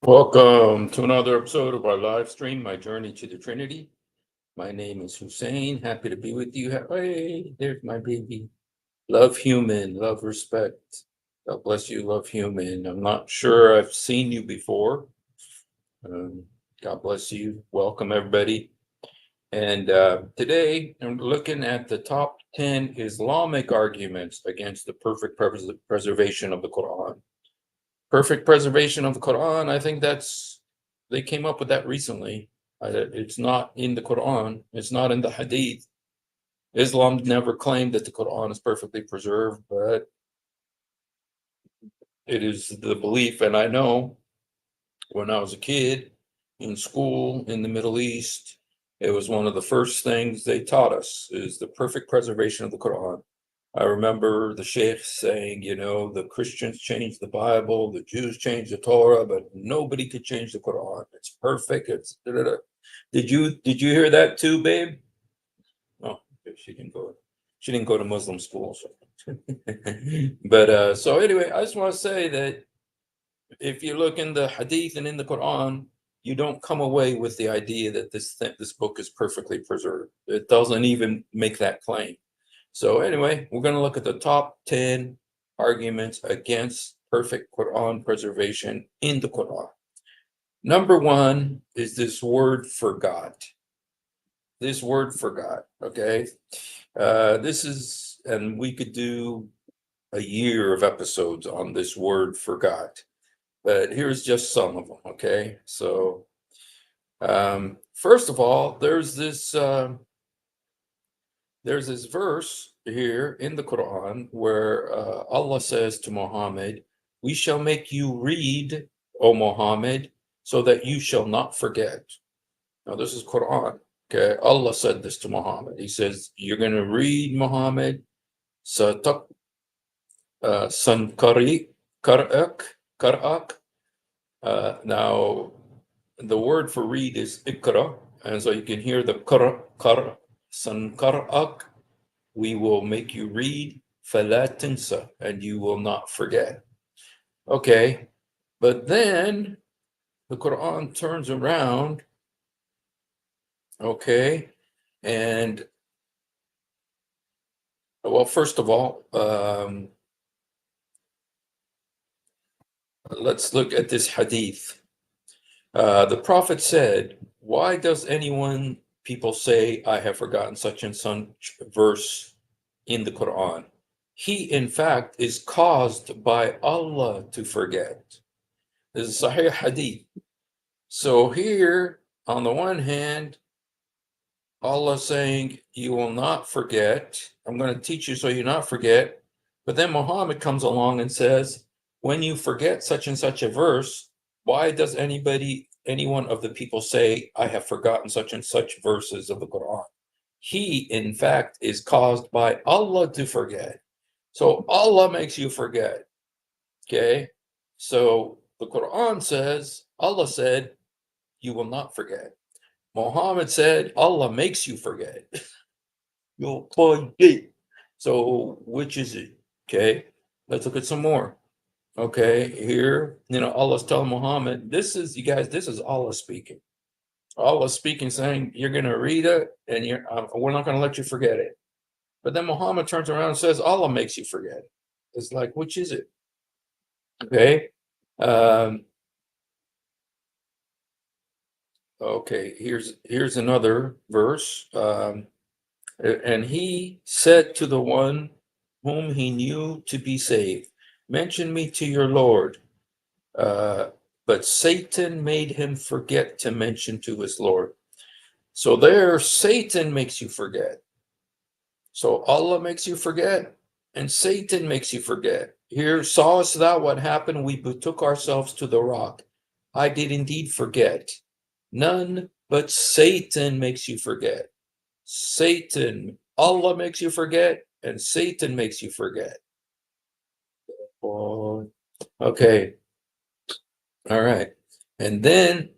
Welcome to another episode of our live stream, My Journey to the Trinity. My name is Hussein. Happy to be with you. Hey, there's my baby. Love human, love respect. God bless you, love human. I'm not sure I've seen you before. God bless you. Welcome, everybody. And today I'm looking at the top 10 Islamic arguments against the perfect preservation of the Quran. Perfect preservation of the Quran, I think they came up with that recently. It's not in the Quran. It's not in the Hadith. Islam never claimed that the Quran is perfectly preserved, but it is the belief. And I know when I was a kid in school in the Middle East, it was one of the first things they taught us is the perfect preservation of the Quran. I remember the sheikh saying, the Christians changed the Bible, the Jews changed the Torah, but nobody could change the Quran. It's perfect. It's da, da, da. Did you hear that too, babe? Oh, she didn't go. She didn't go to Muslim school. So. But so anyway, I just want to say that if you look in the Hadith and in the Quran, you don't come away with the idea that this book is perfectly preserved. It doesn't even make that claim. So anyway, we're going to look at the top 10 arguments against perfect Quran preservation in the Quran. Number one is this word forgot. This word forgot, okay? And we could do a year of episodes on this word forgot, but here's just some of them, okay? So first of all, there's this verse here in the Quran where Allah says to Muhammad, "We shall make you read, O Muhammad, so that you shall not forget." Now, this is Quran. Okay, Allah said this to Muhammad. He says, "You're going to read, Muhammad, satak sankari karak." Now, the word for read is ikra, and so you can hear the kar sankarak. We will make you read, فَلَا تَنْسَ, and you will not forget. Okay, but then the Quran turns around, okay, and well, first of all, let's look at this hadith. The Prophet said, "Why does people say, I have forgotten such and such verse in the Quran? He, in fact, is caused by Allah to forget." This is Sahih Hadith. So here, on the one hand, Allah saying, you will not forget. I'm going to teach you so you not forget. But then Muhammad comes along and says, when you forget such and such a verse, why does any one of the people say, I have forgotten such and such verses of the Quran? He, in fact, is caused by Allah to forget. So Allah makes you forget. Okay? So the Quran says, Allah said, you will not forget. Muhammad said, Allah makes you forget. You'll forget. So which is it? Okay, let's look at some more. Okay, here, Allah's telling Muhammad, this is Allah speaking. Allah speaking, saying, you're going to read it, and we're not going to let you forget it. But then Muhammad turns around and says, Allah makes you forget. It's like, which is it? Okay. Okay, here's another verse. And he said to the one whom he knew to be saved, mention me to your Lord. But Satan made him forget to mention to his Lord. So there, Satan makes you forget. So Allah makes you forget, and Satan makes you forget. Here, sawest thou what happened? We betook ourselves to the rock. I did indeed forget. None but Satan makes you forget. Satan, Allah makes you forget, and Satan makes you forget. Oh, okay. All right. And then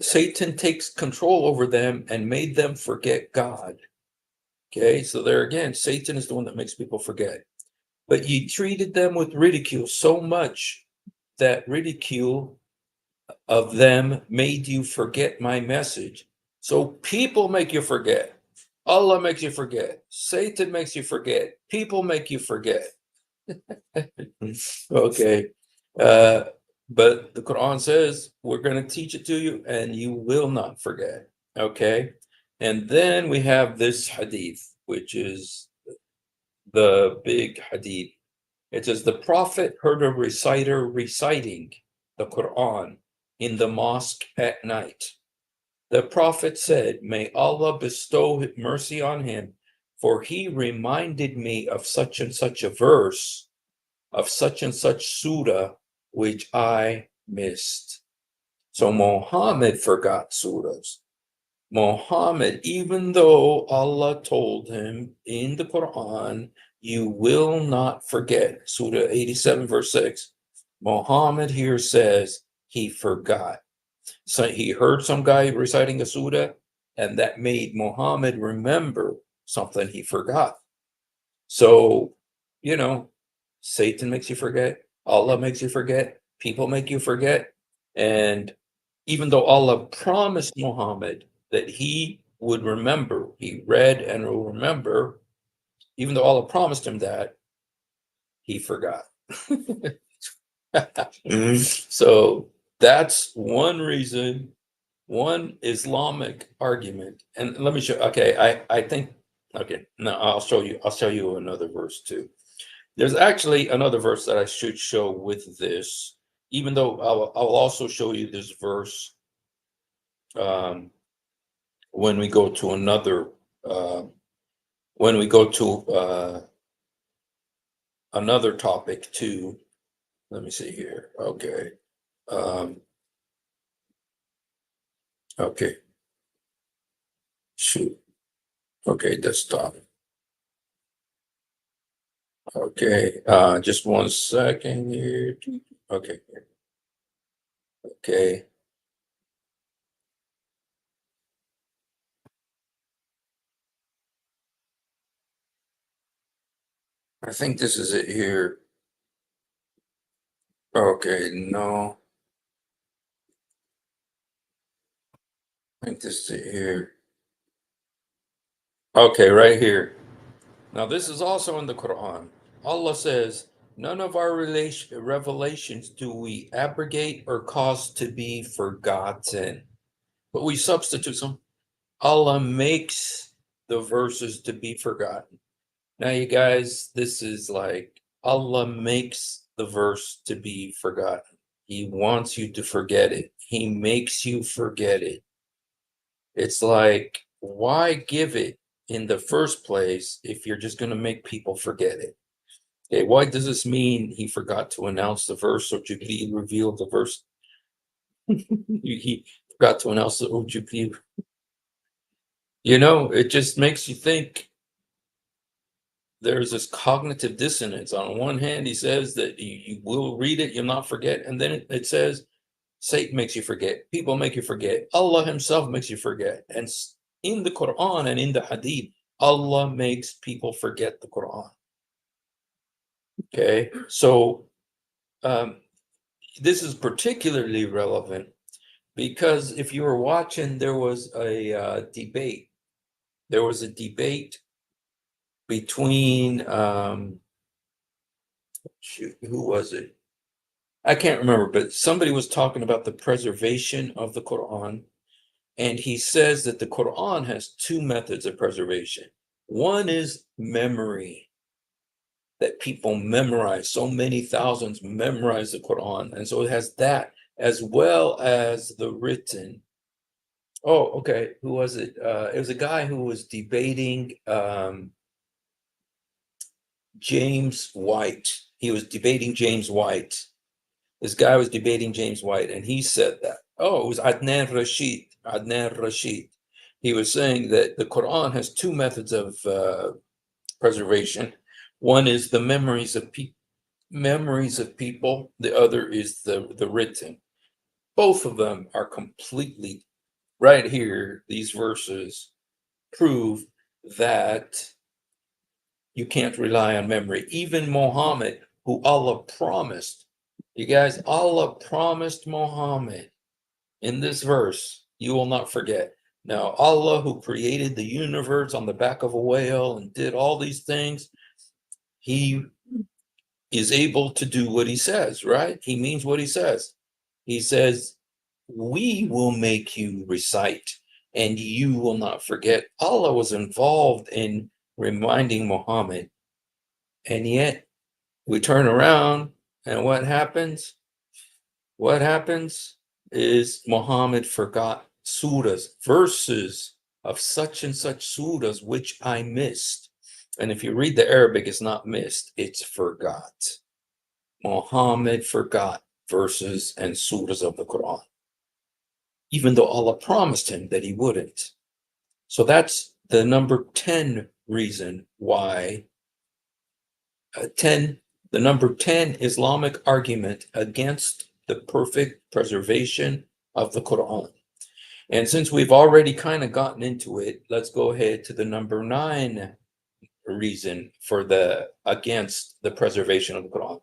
Satan takes control over them and made them forget God. Okay, so there again, Satan is the one that makes people forget. But ye treated them with ridicule so much that ridicule of them made you forget my message. So people make you forget. Allah makes you forget. Satan makes you forget. People make you forget. Okay. Uh, but the Quran says we're going to teach it to you and you will not forget. Okay. And then we have this hadith, which is the big hadith. It says the Prophet heard a reciter reciting the Quran in the mosque at night. The Prophet said, "May Allah bestow mercy on him, for he reminded me of such and such a verse, of such and such surah, which I missed." So Muhammad forgot surahs. Muhammad, even though Allah told him in the Quran, you will not forget, Surah 87, verse 6, Muhammad here says he forgot. So he heard some guy reciting a surah, and that made Muhammad remember something he forgot. So, you know, Satan makes you forget, Allah makes you forget, people make you forget. And even though Allah promised Muhammad that he would remember, he read and will remember, even though Allah promised him that, he forgot. So that's one reason, one Islamic argument. And let me show, okay, I think, okay, no, I'll show you another verse too. There's actually another verse that I should show with this, even though I'll also show you this verse um, when we go to another, uh, when we go to another topic too. Let me see here. Okay. Um, okay. Shoot. Okay, desktop. Okay. Just one second here. Okay. Okay. I think this is it here. Okay, no. I think this is it here. Okay, right here. Now, this is also in the Quran. Allah says, none of our revelations do we abrogate or cause to be forgotten, but we substitute some. Allah makes the verses to be forgotten. Now, you guys, this is like Allah makes the verse to be forgotten. He wants you to forget it. He makes you forget it. It's like, why give it in the first place if you're just going to make people forget it? Okay, why does this mean he forgot to announce the verse or Jibreel revealed the verse? He forgot to announce the Jibreel. It just makes you think there's this cognitive dissonance. On one hand, he says that you will read it, you'll not forget. And then it says Satan makes you forget, people make you forget, Allah himself makes you forget. And in the Quran and in the Hadith, Allah makes people forget the Quran. Okay, so this is particularly relevant because if you were watching, there was a debate. There was a debate between, shoot, who was it? I can't remember, but somebody was talking about the preservation of the Quran. And he says that the Quran has two methods of preservation. One is memory, that people memorize. So many thousands memorize the Quran. And so it has that as well as the written. Oh, okay. Who was it? It was a guy who was debating James White. He was debating James White. This guy was debating James White, and he said that. Oh, it was Adnan Rashid. Adnan Rashid. He was saying that the Quran has two methods of preservation. One is the memories of people. The other is the written. Both of them are completely right here. These verses prove that you can't rely on memory. Even Muhammad, who Allah promised, you guys, Allah promised Muhammad in this verse, you will not forget. Now, Allah, who created the universe on the back of a whale and did all these things, he is able to do what he says, right? He means what he says. He says, we will make you recite and you will not forget. Allah was involved in reminding Muhammad. And yet we turn around and what happens? What happens is Muhammad forgot surahs, verses of such and such surahs, which I missed. And if you read the Arabic, it's not missed, it's forgot. Muhammad forgot verses and surahs of the Quran, even though Allah promised him that he wouldn't. So that's the number 10 reason why the number 10 Islamic argument against the perfect preservation of the Quran. And since we've already kind of gotten into it, let's go ahead to the number 9 reason for against the preservation of the Quran.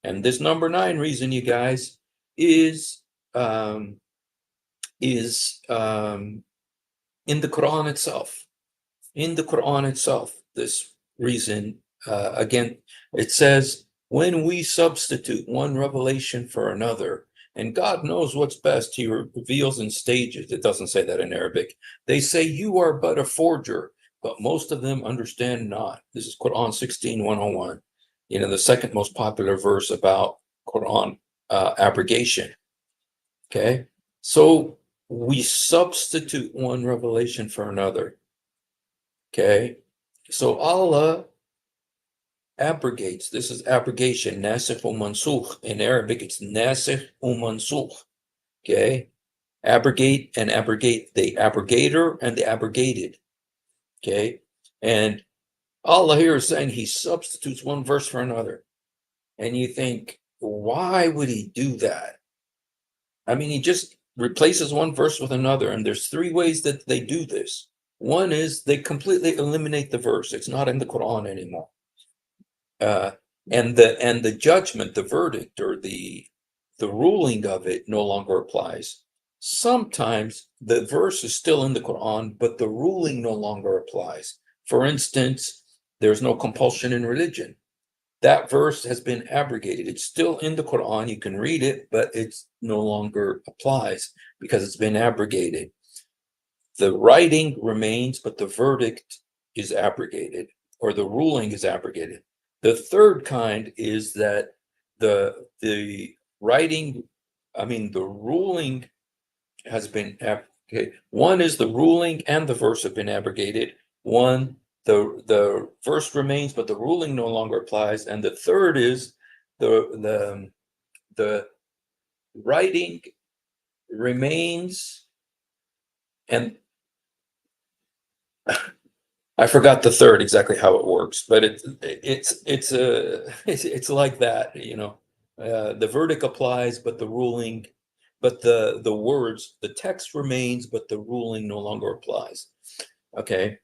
And this number 9 reason, you guys, is in the Quran itself. In the Quran itself, this reason, again, it says, when we substitute one revelation for another, and God knows what's best, he reveals in stages. It doesn't say that in Arabic. They say, you are but a forger, but most of them understand not. This is Quran 16:101. The second most popular verse about Quran abrogation. Okay, so we substitute one revelation for another. Okay, so Allah abrogates. This is abrogation, nasikh or mansukh. In Arabic, it's nasikh or mansukh. Okay, abrogate and abrogate, the abrogator and the abrogated. Okay, and Allah here is saying he substitutes one verse for another. And you think, why would he do that? I mean, he just replaces one verse with another. And there's 3 ways that they do this. One is they completely eliminate the verse. It's not in the Quran anymore. And the judgment, the verdict, or the ruling of it no longer applies. Sometimes the verse is still in the Quran, but the ruling no longer applies. For instance, there's no compulsion in religion. That verse has been abrogated. It's still in the Quran. You can read it, but it no longer applies because it's been abrogated. The writing remains, but the verdict is abrogated, or the ruling is abrogated. The third kind is that the ruling has been abrogated. One is the ruling and the verse have been abrogated. One, the verse remains, but the ruling no longer applies. And the third is the writing remains, and I forgot the third exactly how it works, but it's like that, the verdict applies, but the ruling, but the words, the text remains, but the ruling no longer applies. Okay.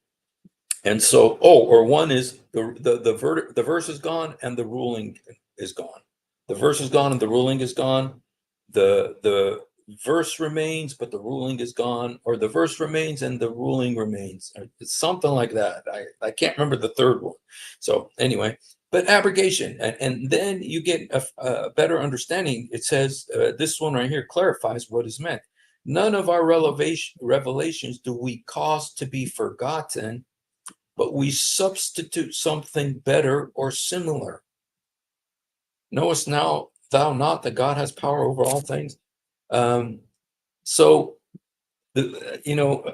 And so, or one is the verse is gone and the ruling is gone. The verse is gone and the ruling is gone. The verse remains, but the ruling is gone, or the verse remains and the ruling remains. It's something like that. I can't remember the third one. So anyway, but abrogation, and then you get a better understanding. It says, this one right here clarifies what is meant. None of our revelations do we cause to be forgotten, but we substitute something better or similar. Knowest now thou not that God has power over all things? So,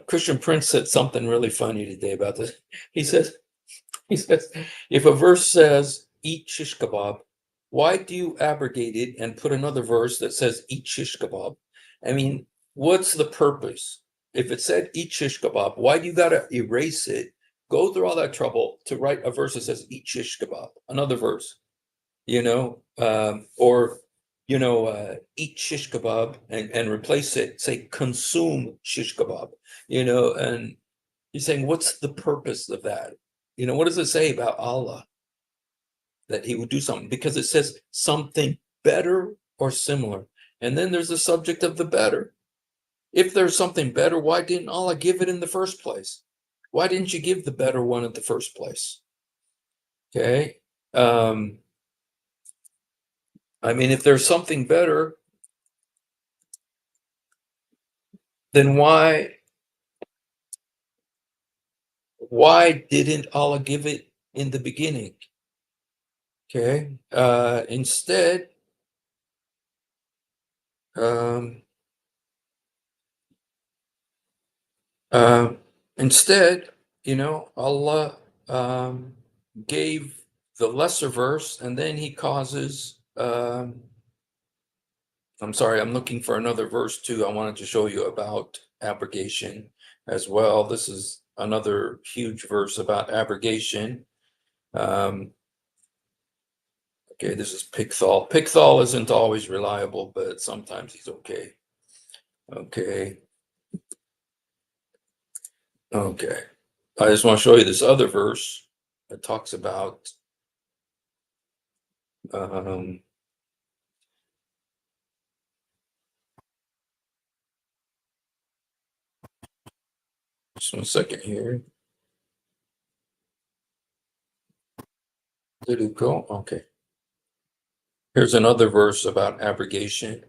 Christian Prince said something really funny today about this. He says, if a verse says, eat shish kebab, why do you abrogate it and put another verse that says, eat shish kebab? I mean, what's the purpose? If it said, eat shish kebab, why do you got to erase it, go through all that trouble to write a verse that says, eat shish kebab, another verse, or eat shish kebab and replace it, say consume shish kebab, and you're saying, what's the purpose of that? What does it say about Allah that he would do something? Because it says something better or similar. And then there's the subject of the better. If there's something better, why didn't Allah give it in the first place? Why didn't you give the better one in the first place? Okay. I mean, if there's something better, then why didn't Allah give it in the beginning? Okay. Instead, um, uh, instead, Allah gave the lesser verse, and then He causes. I'm sorry, I'm looking for another verse too. I wanted to show you about abrogation as well. This is another huge verse about abrogation. Okay, this is Pickthall. Pickthall isn't always reliable, but sometimes he's okay. Okay. Okay. I just want to show you this other verse that talks about just 1 second here. Did it go? Okay. Here's another verse about abrogation.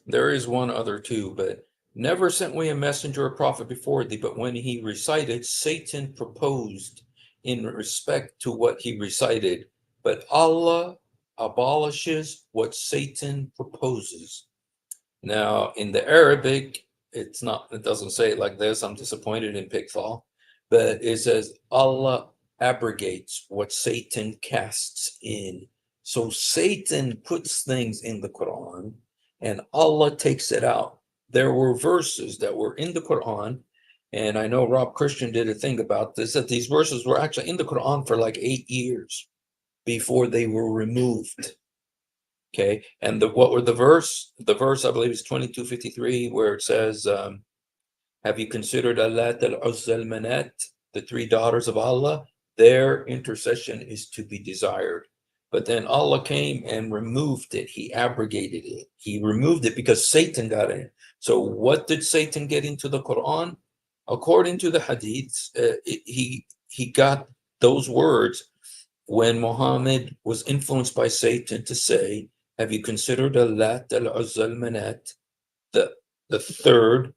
There is one other too, but never sent we a messenger or prophet before thee, but when he recited, Satan proposed in respect to what he recited, but Allah abolishes what Satan proposes. Now, in the Arabic, it doesn't say it like this. I'm disappointed in Pickthall, but it says Allah abrogates what Satan casts in. So Satan puts things in the Quran and Allah takes it out. There were verses that were in the Quran, and I know Rob Christian did a thing about this, that these verses were actually in the Quran for like 8 years before they were removed. Okay, and what were the verse? The verse I believe is 22:53, where it says, "Have you considered Allat al-Uzza al-Manat, the 3 daughters of Allah? Their intercession is to be desired." But then Allah came and removed it. He abrogated it. He removed it because Satan got in. So what did Satan get into the Quran? According to the Hadiths, he got those words when Muhammad was influenced by Satan to say, "Have you considered Allat al-Uzza al-Manat, the third?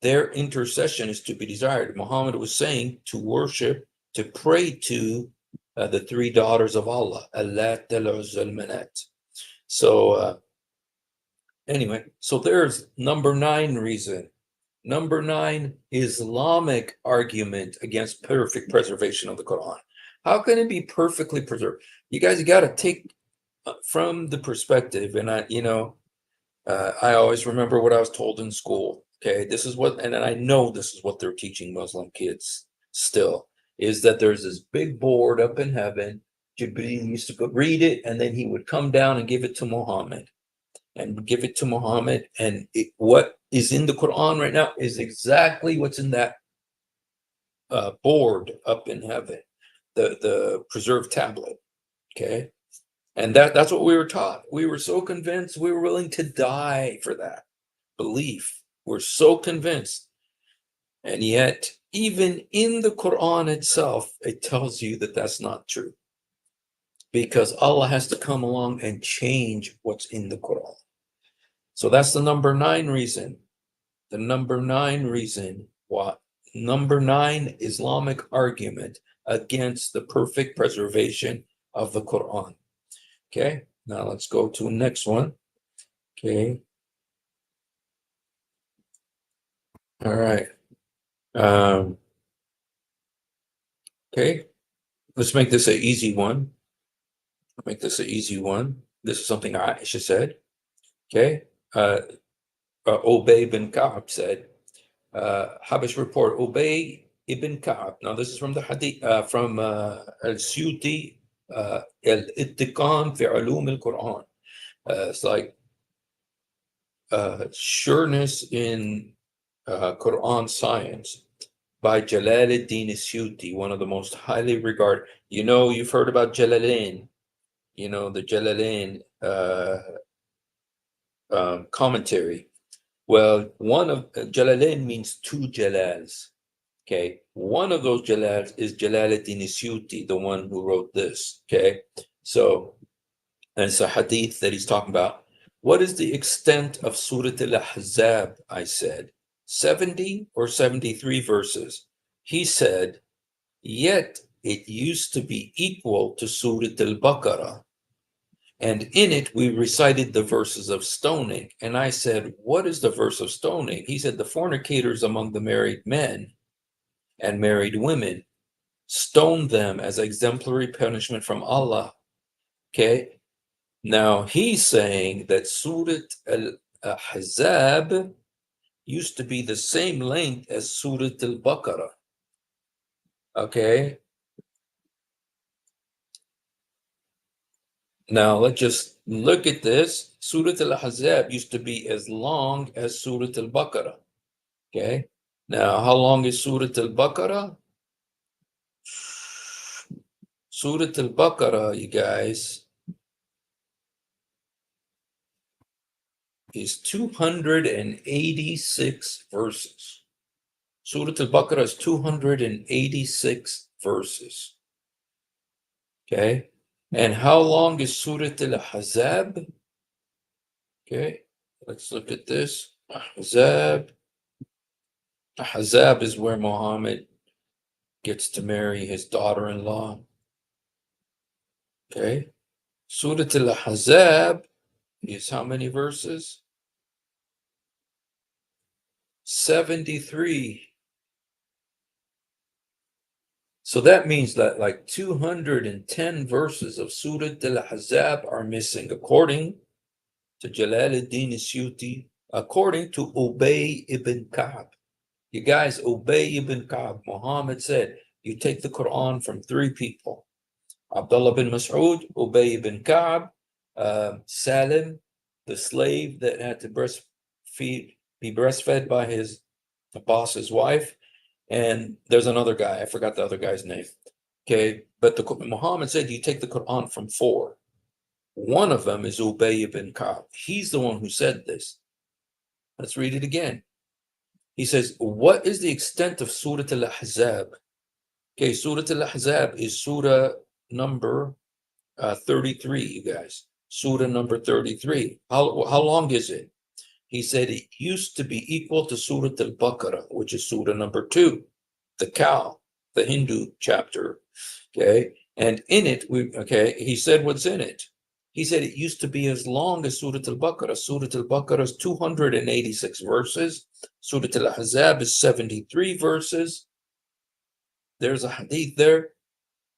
Their intercession is to be desired." Muhammad was saying to worship, to pray to the 3 daughters of Allah, Allat al-Uzza al-Manat. So anyway, so there's number 9 reason. Number 9, Islamic argument against perfect preservation of the Quran. How can it be perfectly preserved? You guys, you got to take from the perspective, and I always remember what I was told in school. Okay, this is what, and I know this is what they're teaching Muslim kids still, is that there's this big board up in heaven. Jibreel used to go read it, and then he would come down and give it to Muhammad. And what is in the Quran right now is exactly what's in that board up in heaven, the preserved tablet. Okay, and that's what we were taught. We were so convinced, we were willing to die for that belief. We're so convinced, and yet even in the Quran itself, it tells you that that's not true, because Allah has to come along and change what's in the Quran. So that's the number 9 reason. The number 9 reason why. Number 9 Islamic argument against the perfect preservation of the Quran. Okay, now let's go to the next one. Okay. All right. Okay, let's make this an easy one. This is something Aisha said. Okay. Ubay bin Ka'b said, Habash report, Ubay ibn Ka'b. Now this is from the hadith, from al-Suyuti, al-Ittiqan fi ulum al-Quran. It's like sureness in Quran science by Jalaluddin Suyuti, one of the most highly regarded. You've heard about Jalalain. The Jalalain commentary. Well, one of Jalalain means two Jalals. Okay, one of those Jalals is Jalaluddin Suyuti, the one who wrote this. Okay, so and it's a hadith that he's talking about. What is the extent of Surah Al-Ahzab? I said 70 or 73 verses. He said, yet it used to be equal to Surah Al-Baqarah. And in it, we recited the verses of stoning. And I said, what is the verse of stoning? He said, the fornicators among the married men and married women, stone them as exemplary punishment from Allah. Okay. Now he's saying that Surah Al-Ahzab used to be the same length as Surah Al-Baqarah. Okay. Now let's just look at this. Surah Al-Ahzab used to be as long as Surah Al-Baqarah. Okay. Now, how long is Surah Al-Baqarah? Surah Al-Baqarah, you guys, is 286 verses. Surah Al-Baqarah is 286 verses. Okay. And how long is Surah Al-Ahzab? Okay. Let's look at this. Ahzab. Ahzab is where Muhammad gets to marry his daughter-in-law. Okay. Surah Al-Ahzab is how many verses? 73. So that means that like 210 verses of Surah Al-Ahzab are missing, according to Jalaluddin Suyuti, according to Ubay ibn Ka'b. You guys, Ubay ibn Ka'b, Muhammad said, you take the Quran from three people. Abdullah bin Mas'ud, Ubay ibn Ka'b, Salim, the slave that had to be breastfed by his boss's wife, and there's another guy, I forgot the other guy's name. Okay, but Muhammad said you take the Quran from four. One of them is Ubay ibn Ka'b. He's the one who said this. Let's read it again. He says, what is the extent of Surah Al-Ahzab? Okay, Surah Al-Ahzab is Surah number 33, you guys. Surah number 33. How long is it? He said it used to be equal to Surah Al-Baqarah, which is Surah number 2, the cow, the Hindu chapter. Okay, and in it, he said what's in it. He said it used to be as long as Surah Al-Baqarah. Surah Al-Baqarah is 286 verses. Surah Al-Ahzab is 73 verses. There's a hadith there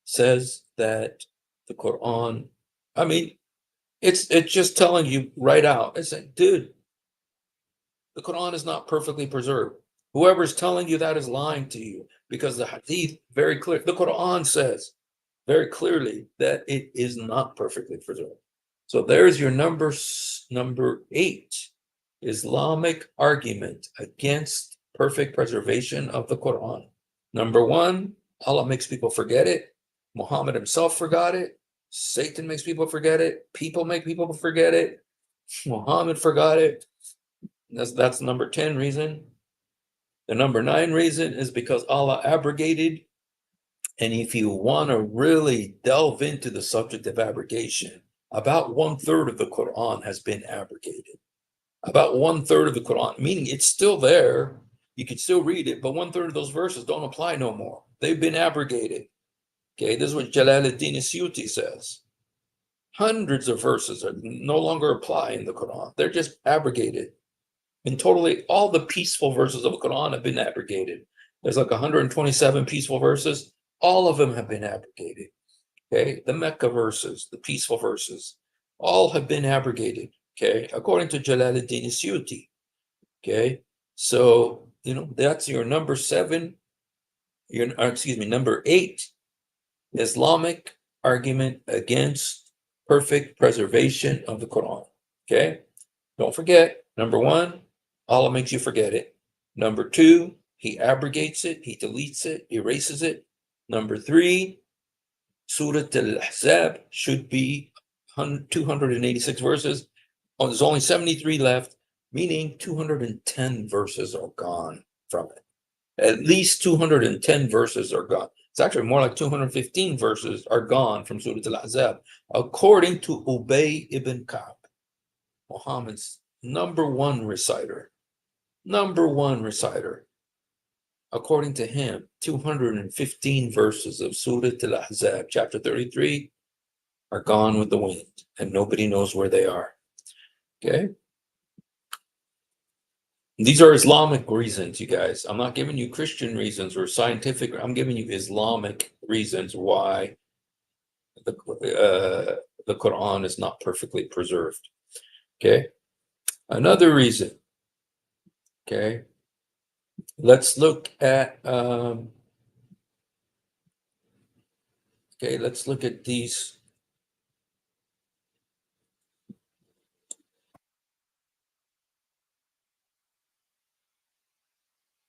says that the Quran, I mean, it's just telling you right out. It's like, dude, the Quran is not perfectly preserved. Whoever's telling you that is lying to you, because the hadith very clear. The Quran says very clearly that it is not perfectly preserved. So there's your number 8, Islamic argument against perfect preservation of the Quran. Number 1, Allah makes people forget it. Muhammad himself forgot it. Satan makes people forget it. People make people forget it. Muhammad forgot it. That's number 10 reason. The number 9 reason is because Allah abrogated. And if you want to really delve into the subject of abrogation, about 1/3 of the Quran has been abrogated. About 1/3 of the Quran, meaning it's still there. You can still read it, but 1/3 of those verses don't apply no more. They've been abrogated. Okay, this is what Jalaluddin Suyuti says. Hundreds of verses are no longer apply in the Quran. They're just abrogated. And totally all the peaceful verses of the Quran have been abrogated. There's like 127 peaceful verses. All of them have been abrogated. Okay, the Mecca verses, the peaceful verses, all have been abrogated. Okay, according to Jalaluddin Suyuti. Okay, so that's your number 7. Number 8, Islamic argument against perfect preservation of the Quran. Okay, don't forget, number 1, Allah makes you forget it. Number 2, he abrogates it, he deletes it, erases it. Number 3, Surah Al-Ahzab should be 286 verses. Oh, there's only 73 left. meaning 210 verses are gone from it. At least 210 verses are gone. It's actually more like 215 verses are gone from Surah Al-Ahzab, according to Ubay ibn Ka'b, Muhammad's number one reciter. According to him, 215 verses of Surah Al-Ahzab, chapter 33, are gone with the wind, and nobody knows where they are. Okay? These are Islamic reasons, you guys. I'm not giving you Christian reasons or scientific. I'm giving you Islamic reasons why the Quran is not perfectly preserved. Okay? Another reason. Okay? Let's look at let's look at these.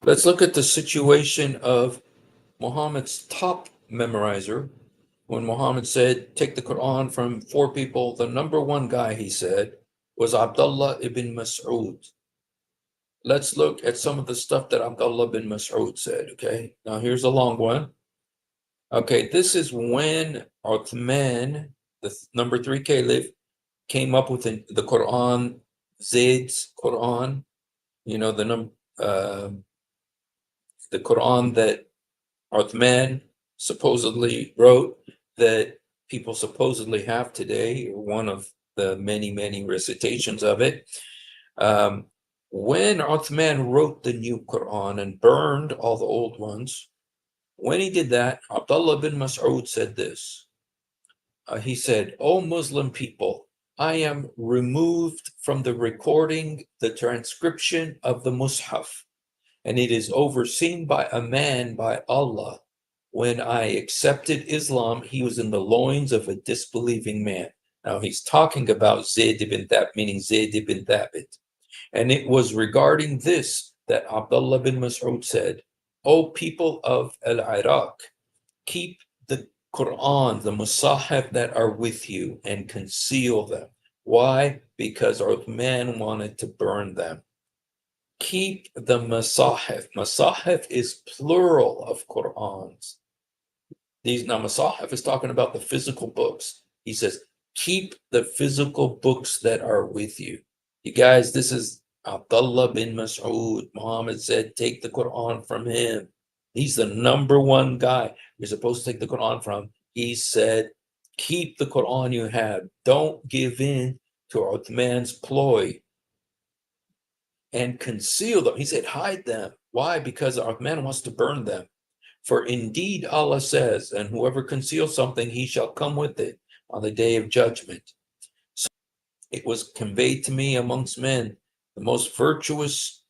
Let's look at the situation of Muhammad's top memorizer. When Muhammad said, take the Quran from 4 people, the number one guy, he said, was Abdullah ibn Mas'ud. Let's look at some of the stuff that Abdullah ibn Mas'ud said, okay? Now here's a long one. Okay, this is when Uthman, the number 3 caliph, came up with the Quran, Zayd's Quran, you know, the Quran that Uthman supposedly wrote, that people supposedly have today, one of the many, many recitations of it. When Uthman wrote the new Quran and burned all the old ones, when he did that, Abdullah bin Mas'ud said this. He said, "O Muslim people, I am removed from the recording, the transcription of the Mus'haf, and it is overseen by a man by Allah. When I accepted Islam, he was in the loins of a disbelieving man." Now he's talking about Zayd ibn Thabit, meaning Zayd ibn Thabit. And it was regarding this that Abdullah bin Mas'ud said, "O people of Al-Iraq, keep the Quran, the Musahaf that are with you, and conceal them." Why? Because Uthman wanted to burn them. Keep the Musahaf. Musahaf is plural of Qurans. Now Musahaf is talking about the physical books. He says, keep the physical books that are with you. You guys, this is Abdullah bin Mas'ud. Muhammad said, take the Quran from him. He's the number one guy you're supposed to take the Quran from. He said, keep the Quran you have. Don't give in to Uthman's ploy and conceal them. He said, hide them. Why? Because Uthman wants to burn them. For indeed Allah says, and whoever conceals something, he shall come with it on the day of judgment. So it was conveyed to me amongst men, the most virtuous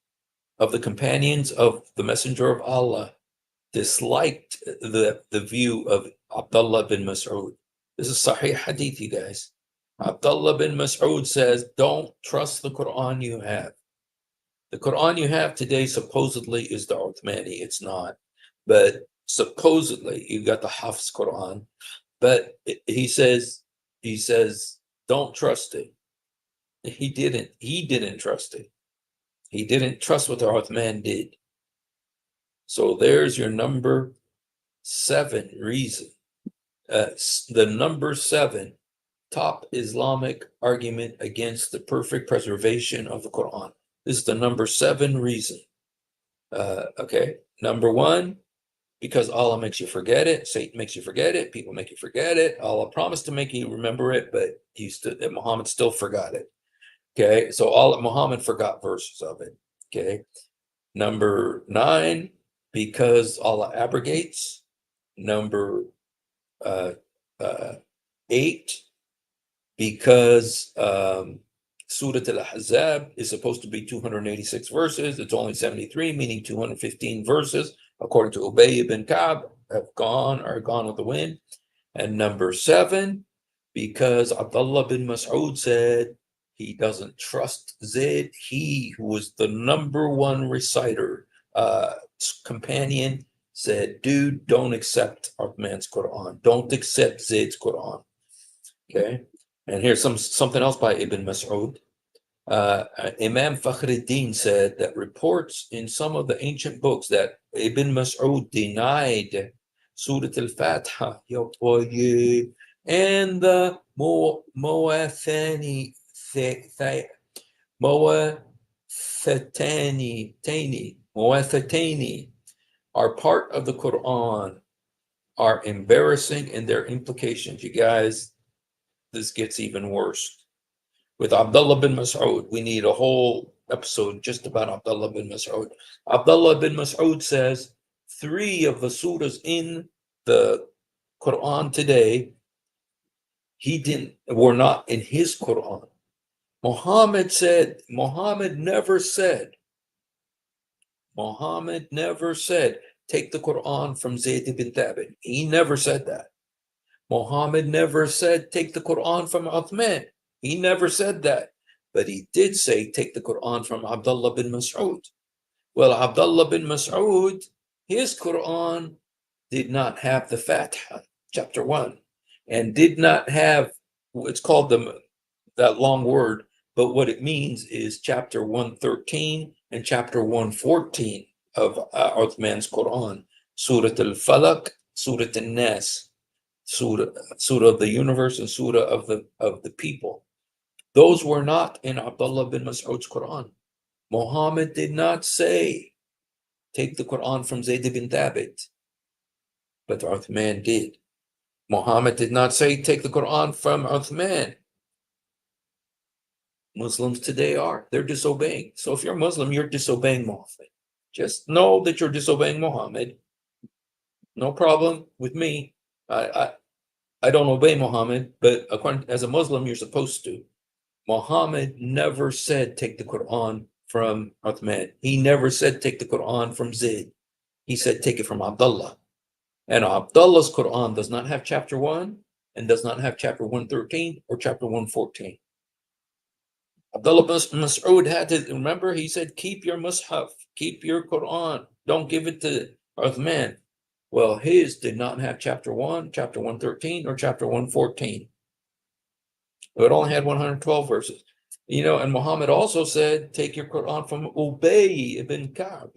of the companions of the Messenger of Allah disliked the view of Abdullah bin Mas'ud. This is Sahih Hadith, you guys. Abdullah bin Mas'ud says, don't trust the Quran you have. The Quran you have today supposedly is the Uthmani. It's not. But supposedly you got the Hafs Quran. But he says, don't trust it. He didn't trust it. He didn't trust what the Uthman did. So there's your number 7 reason. The number 7 top Islamic argument against the perfect preservation of the Quran. This is the number 7 reason. Okay, number 1, because Allah makes you forget it, Satan makes you forget it, people make you forget it. Allah promised to make you remember it, but Muhammad still forgot it. Okay, so Muhammad forgot verses of it. Okay, number 9, because Allah abrogates. Number 8, because Surah Al-Ahzab is supposed to be 286 verses. It's only 73, meaning 215 verses, according to Ubay ibn Ka'b, are gone with the wind. And number 7, because Abdullah bin Mas'ud said he doesn't trust Zayd, he who was the number 1 reciter, companion, said, dude, don't accept Uthman's Quran. Don't accept Zayd's Quran. Okay? And here's something else by Ibn Mas'ud. Imam Fakhruddin said that reports in some of the ancient books that Ibn Mas'ud denied Surah Al-Fatiha, and the Muwathatani are part of the Quran are embarrassing in their implications. You guys, this gets even worse. With Abdullah bin Mas'ud, we need a whole episode just about Abdullah bin Mas'ud. Abdullah bin Mas'ud says 3 of the surahs in the Quran today were not in his Quran. Muhammad never said, take the Quran from Zayd ibn Thabit. He never said that. Muhammad never said, take the Quran from Uthman. He never said that. But he did say, take the Quran from Abdullah bin Mas'ud. Well, Abdullah bin Mas'ud, his Quran did not have the Fatiha, chapter 1, and did not have, it's called that long word, but what it means is chapter 113 and chapter 114 of Uthman's Quran, Surah Al-Falaq, Surah Al-Nas, Surah of the universe and Surah of the people. Those were not in Abdullah bin Mas'ud's Quran. Muhammad did not say, take the Quran from Zayd bin Thabit, but Uthman did. Muhammad did not say, take the Quran from Uthman. Muslims today they're disobeying. So if you're Muslim, you're disobeying Muhammad. Just know that you're disobeying Muhammad. No problem with me. I don't obey Muhammad, but as a Muslim, you're supposed to. Muhammad never said take the Quran from Uthman. He never said take the Quran from Zayd. He said take it from Abdullah. And Abdullah's Quran does not have chapter 1 and does not have chapter 113 or chapter 114. Abdullah bin Mas'ud had to, remember, he said, keep your Mus'haf, keep your Quran, don't give it to Uthman. Well, his did not have chapter 1, chapter 113, or chapter 114. It only had 112 verses. And Muhammad also said, take your Quran from Ubay ibn Ka'b.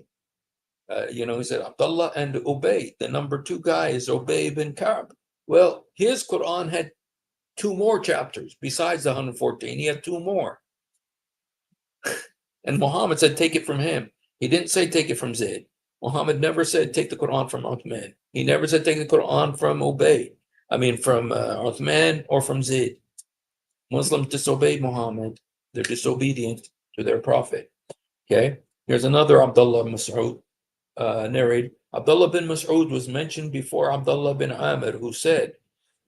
He said, Abdullah and Ubay, the number 2 guy is Ubay ibn Ka'b. Well, his Quran had 2 more chapters besides the 114. He had 2 more. And Muhammad said, take it from him. He didn't say, take it from Zayd. Muhammad never said, take the Quran from Uthman. He never said, take the Quran from from Uthman or from Zayd. Muslims disobeyed Muhammad. They're disobedient to their prophet. Okay? Here's another Abdullah Mas'ud narrated. Abdullah bin Mas'ud was mentioned before Abdullah bin Amr, who said,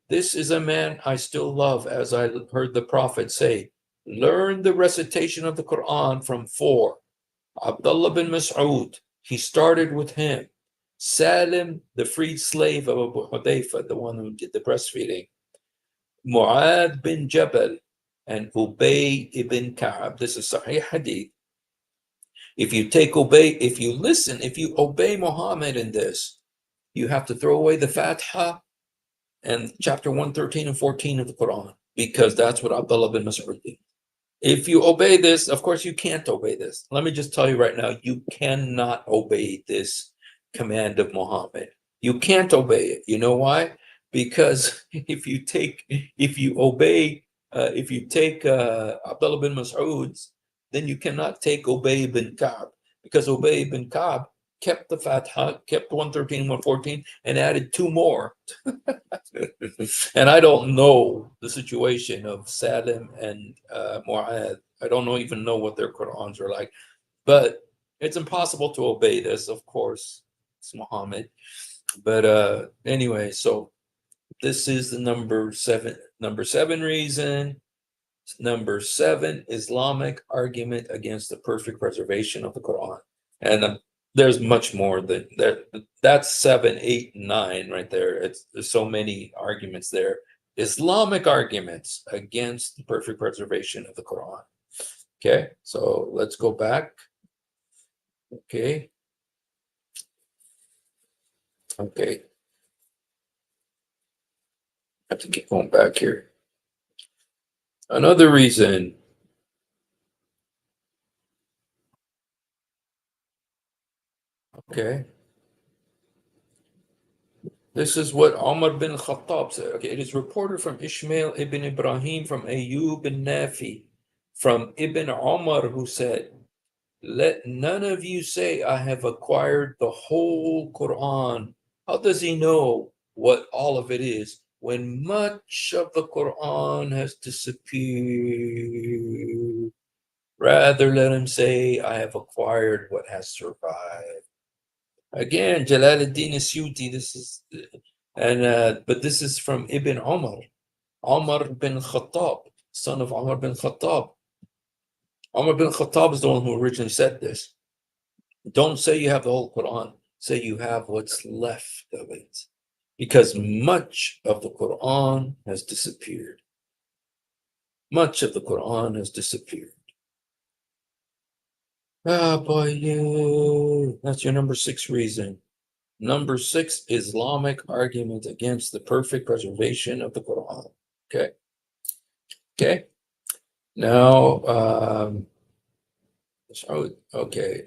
this is a man I still love, as I heard the prophet say, learn the recitation of the Quran from 4. Abdullah bin Mas'ud, he started with him. Salim, the freed slave of Abu Hudayfa, the one who did the breastfeeding. Mu'adh bin Jabal and Ubay ibn Ka'b. This is Sahih Hadith. If you obey Muhammad in this, you have to throw away the Fatiha and chapter 113 and 14 of the Quran, because that's what Abdullah bin Mas'ud did. If you obey this, of course you can't obey this. Let me just tell you right now, you cannot obey this command of Muhammad. You can't obey it. You know why? Because if you take Abdullah bin Mas'ud's, then you cannot take Ubay bin Ka'b, because Ubay bin Ka'b kept the Fatiha, kept 113, 114, and added 2 more. And I don't know the situation of Salim and Mu'adh. I don't even know what their Qur'ans are like. But it's impossible to obey this, of course. It's Muhammad. But anyway, so this is the number 7 reason. Number 7, Islamic argument against the perfect preservation of the Quran. And there's much more that's 7, 8, and 9 right there. There's so many arguments there. Islamic arguments against the perfect preservation of the Quran. Okay, so let's go back. Okay. I have to keep going back here. Another reason Okay. This is what Umar bin Khattab said. Okay, it is reported from Ishmael ibn Ibrahim, from Ayyub bin Nafi, from Ibn Umar, who said, let none of you say, I have acquired the whole Quran. How does he know what all of it is when much of the Quran has disappeared? Rather, let him say, I have acquired what has survived. Again, Jalaluddin Asyuti, this is, but this is from Ibn Umar, Umar bin Khattab, son of Umar bin Khattab. Umar bin Khattab is the one who originally said this. Don't say you have the whole Quran, say you have what's left of it. Because much of the Quran has disappeared. Much of the Quran has disappeared. Ah, boy, yeah. That's your number 6 reason. Number 6, Islamic argument against the perfect preservation of the Quran. Okay. Okay. Now, okay.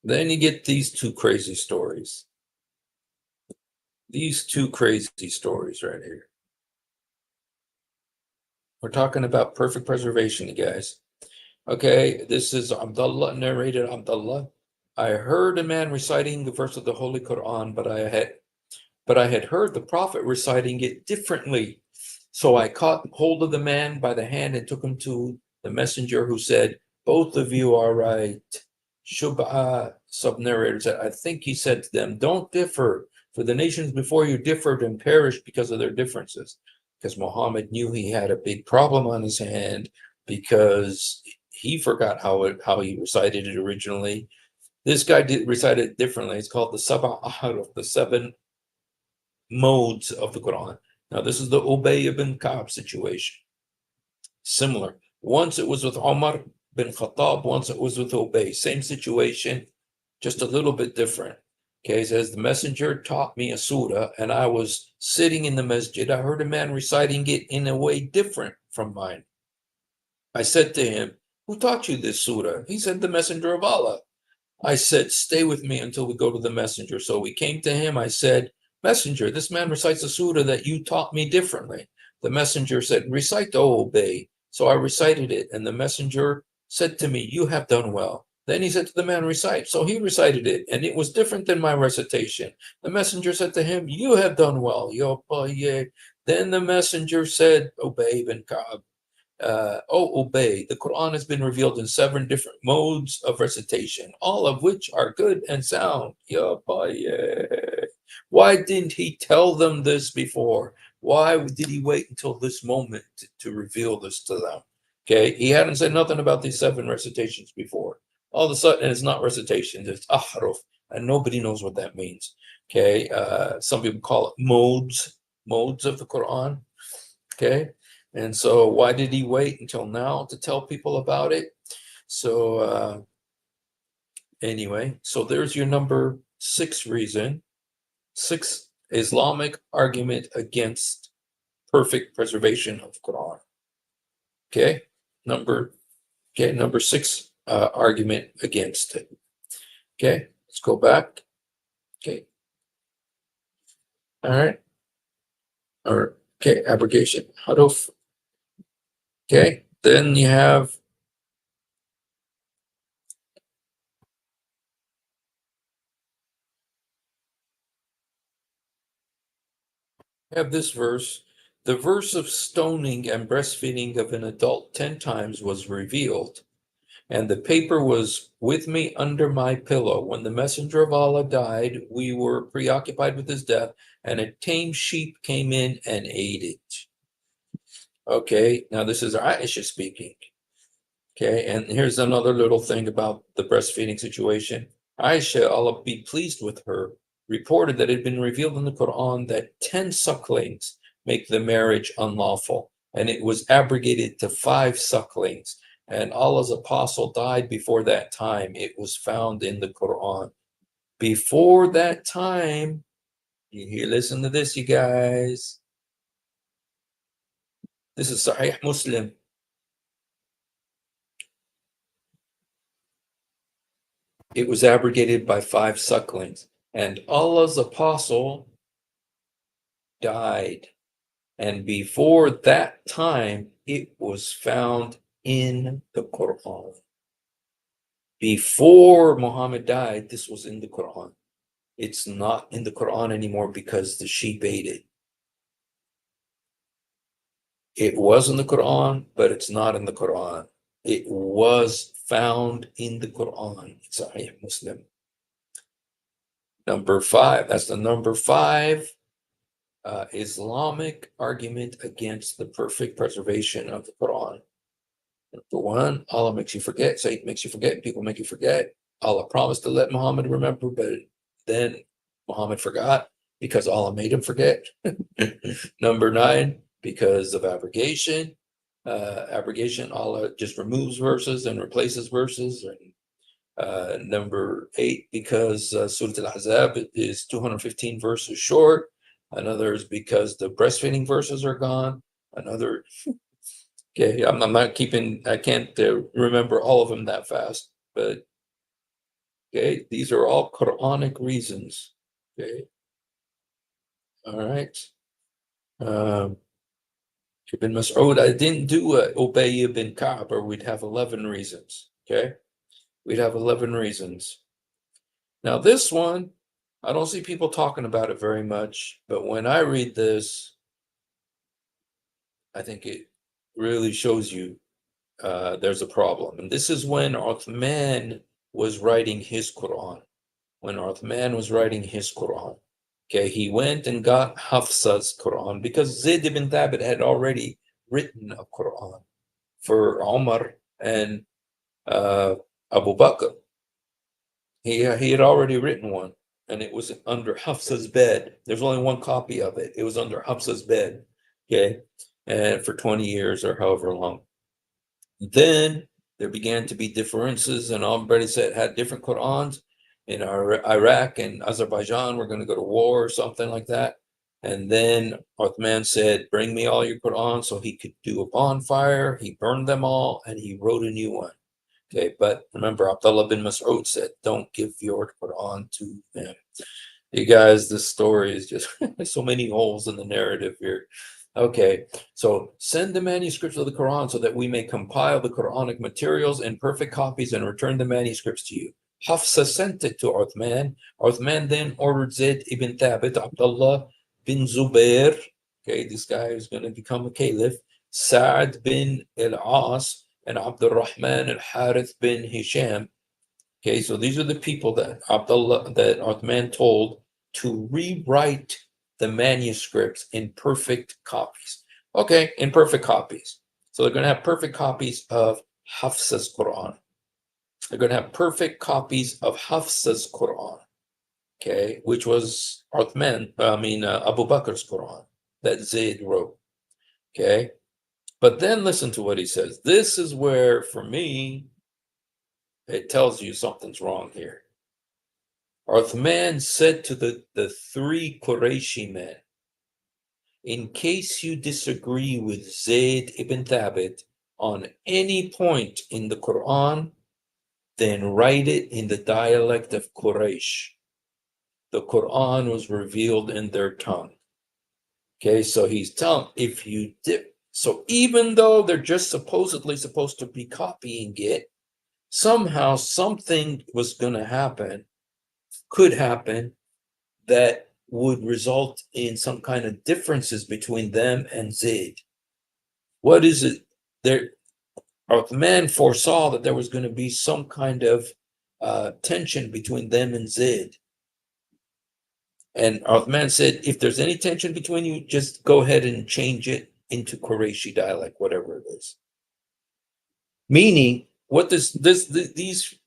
Then you get these two crazy stories. These two crazy stories right here. We're talking about perfect preservation, you guys. Okay, this is Abdullah, narrated Abdullah. I heard a man reciting the verse of the Holy Quran, but I had heard the Prophet reciting it differently. So I caught hold of the man by the hand and took him to the messenger, who said, both of you are right. Shubha, sub-narrator, said, I think he said to them, don't differ, for the nations before you differed and perished because of their differences. Because Muhammad knew he had a big problem on his hand, because he forgot how he recited it originally. This guy did recite it differently. It's called the Sab'a Ahruf, the 7 modes of the Quran. Now, this is the Ubay ibn Ka'b situation. Similar. Once it was with Omar bin Khattab, once it was with Ubay. Same situation, just a little bit different. Okay, it says, the messenger taught me a surah, and I was sitting in the masjid. I heard a man reciting it in a way different from mine. I said to him, who taught you this surah? He said, the messenger of Allah. I said, stay with me until we go to the messenger. So we came to him. I said, messenger, this man recites a surah that you taught me differently. The messenger said, recite, O Ubay. So I recited it, and the messenger said to me, you have done well. Then he said to the man, recite. So he recited it, and it was different than my recitation. The messenger said to him, you have done well. Then the messenger said, Ubay ibn Ka'b, obey. The Quran has been revealed in 7 different modes of recitation, all of which are good and sound. Why didn't he tell them this before? Why did he wait until this moment to reveal this to them? Okay, he hadn't said nothing about these 7 recitations before. All of a sudden, it's not recitation, it's ahruf, and nobody knows what that means. Okay, some people call it modes of the Quran. Okay, and so why did he wait until now to tell people about it? So anyway, so there's your number 6 reason. 6 Islamic argument against perfect preservation of Quran. Okay, number 6 argument against it. Okay, let's go back. Okay, all right, or okay, abrogation. Haduf. Okay, then you have this verse. The verse of stoning and breastfeeding of an adult 10 times was revealed, and the paper was with me under my pillow. When the messenger of Allah died, we were preoccupied with his death, and a tame sheep came in and ate it. Okay, now this is Aisha speaking. Okay, and here's another little thing about the breastfeeding situation. Aisha, Allah be pleased with her, reported that it had been revealed in the Quran that 10 sucklings make the marriage unlawful, and it was abrogated to 5 sucklings. And Allah's apostle died before that time. It was found in the Quran. Before that time, listen to this, you guys. This is Sahih Muslim. it was abrogated by 5 sucklings. And Allah's apostle died. And before that time, it was found in the Quran. Before Muhammad died, this was in the Quran. It's not in the Quran anymore because the sheep ate it. It was in the Quran, but it's not in the Quran. It was found in the Quran. It's Sahih Muslim. Number 5, that's the number 5 Islamic argument against the perfect preservation of the Quran. Number 1, Allah makes you forget, Satan makes you forget, people make you forget. Allah promised to let Muhammad remember, but then Muhammad forgot because Allah made him forget. Number 9, because of abrogation. Abrogation, Allah just removes verses and replaces verses. Number 8, because Surah Al-Ahzab is 215 verses short. Another is because the breastfeeding verses are gone. Another, okay, I'm not keeping, I can't remember all of them that fast, but okay, these are all Quranic reasons. Okay, all right. Ibn Mas'ud, I didn't do Ubay ibn Ka'b, or we'd have 11 reasons. Okay, we'd have 11 reasons. Now this one, I don't see people talking about it very much, but when I read this, I think it really shows you there's a problem. And this is when Uthman was writing his Quran. When Uthman was writing his Quran, okay, he went and got Hafsa's Quran because Zayd ibn Thabit had already written a Quran for Umar and Abu Bakr. He had already written one, and it was under Hafsa's bed. There's only one copy of it. It was under Hafsa's bed, okay, and for 20 years or however long. Then there began to be differences, and everybody said had different Qurans. In Iraq and Azerbaijan, we're going to go to war or something like that. And then Uthman said, bring me all your Quran, so he could do a bonfire. He burned them all, and he wrote a new one. Okay, but remember, Abdullah bin Mas'ud said, don't give your Quran to them. You guys, this story is just so many holes in the narrative here. Okay, so send the manuscripts of the Quran so that we may compile the Quranic materials in perfect copies and return the manuscripts to you. Hafsa sent it to Uthman. Uthman then ordered Zayd ibn Thabit, Abdullah bin Zubair, okay, this guy is going to become a caliph, Sa'ad bin al-As, and Abdurrahman al-Harith bin Hisham. Okay, so these are the people that Uthman told to rewrite the manuscripts in perfect copies. Okay, in perfect copies. So they're going to have perfect copies of Hafsa's Quran. They're going to have perfect copies of Hafsa's Quran, okay, which was Abu Bakr's Quran that Zayd wrote, okay. But then listen to what he says. This is where, for me, it tells you something's wrong here. Uthman said to the 3 Qurayshi men, in case you disagree with Zayd ibn Thabit on any point in the Quran, then write it in the dialect of Quraysh. The Quran was revealed in their tongue. Okay, so he's telling, if you dip, so even though they're just supposedly supposed to be copying it, somehow something was going to happen, could happen, that would result in some kind of differences between them and Zayd. What is it? Uthman foresaw that there was going to be some kind of tension between them and Zayd. And Uthman said, if there's any tension between you, just go ahead and change it into Qurayshi dialect, whatever it is. Meaning, what these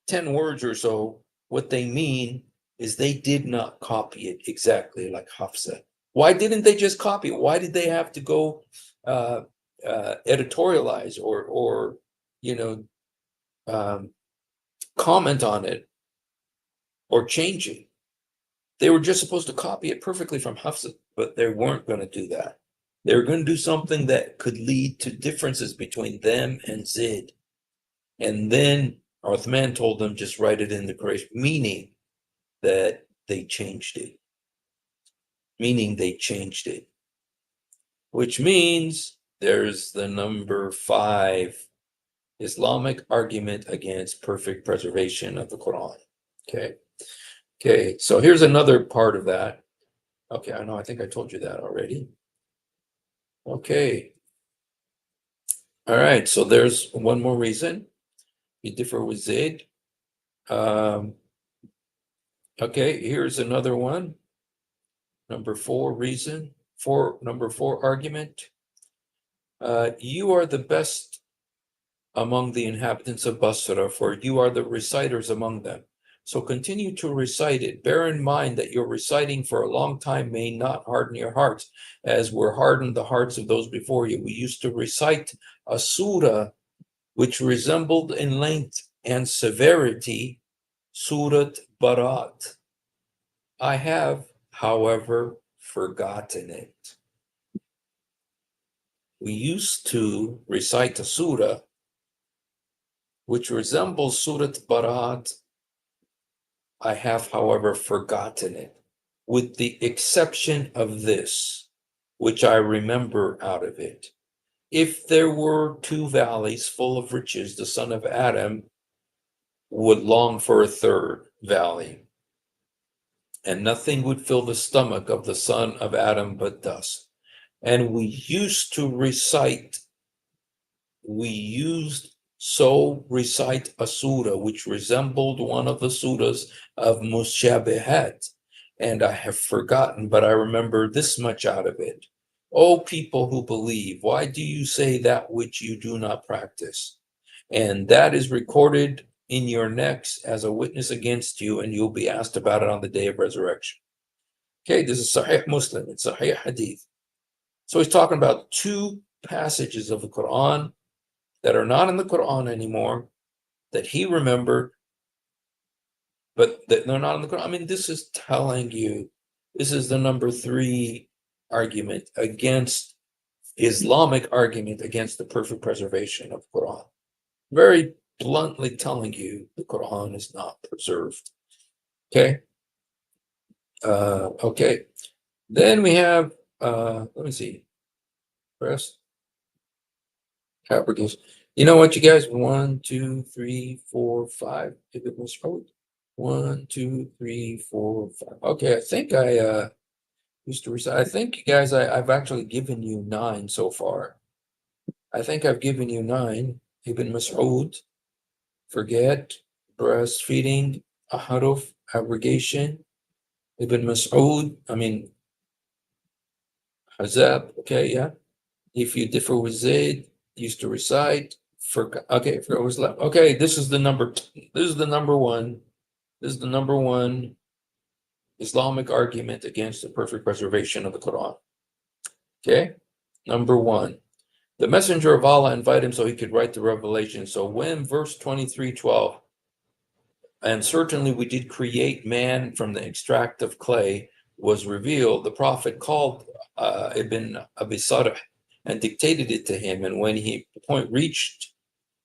10 words or so, what they mean is they did not copy it exactly like Hafsa. Why didn't they just copy it? Why did they have to go editorialize or comment on it or change it? They were just supposed to copy it perfectly from Hafsa, but they weren't going to do that. They were going to do something that could lead to differences between them and Zayd. And then Uthman told them, just write it in the Quraysh, meaning that they changed it. Which means there's the number 5 Islamic argument against perfect preservation of the Quran. Okay, so here's another part of that. Okay, I think I told you that already. Okay. All right, so there's one more reason. You differ with Zayd. Okay, here's another one. Number 4 reason. Number 4 argument. You are the best among the inhabitants of Basra, for you are the reciters among them. So continue to recite it. Bear in mind that your reciting for a long time may not harden your hearts, as were hardened the hearts of those before you. We used to recite a surah which resembled in length and severity Surat Barat. I have, however, forgotten it. We used to recite a surah which resembles Surat Barat. I have, however, forgotten it, with the exception of this, which I remember out of it. If there were 2 valleys full of riches, the son of Adam would long for a 3rd valley, and nothing would fill the stomach of the son of Adam but dust. And we used recite a surah which resembled one of the surahs of Mushabihat, and I have forgotten, but I remember this much out of it. O people who believe, why do you say that which you do not practice? And that is recorded in your necks as a witness against you, and you'll be asked about it on the day of resurrection. Okay, this is Sahih Muslim, it's Sahih Hadith. So he's talking about 2 passages of the Quran that are not in the Quran anymore, that he remembered, but that they're not in the Quran. I mean, this is telling you, this is the number 3 argument against Islamic argument against the perfect preservation of the Quran. Very bluntly telling you the Quran is not preserved. Okay. Okay. Then we have, let me see. Rest. Abrogation. You know what, you guys? 1, 2, 3, 4, 5. If it was 1, 2, 3, 4, 5. Okay, I think I used to recite. I think, you guys, I've actually given you 9 so far. I think I've given you 9. Ibn Mas'ud, forget, breastfeeding, aharuf, abrogation. Ibn Mas'ud, Hazab, okay, yeah. If you differ with Zayd, used to recite. Okay, forgot what's left. Okay, this is the number 1. This is the number 1 Islamic argument against the perfect preservation of the Quran. Okay, number 1. The messenger of Allah invited him so he could write the revelation. So when verse 23:12, and certainly we did create man from the extract of clay, was revealed, the Prophet called Ibn Abi Sarh and dictated it to him. And when the point reached,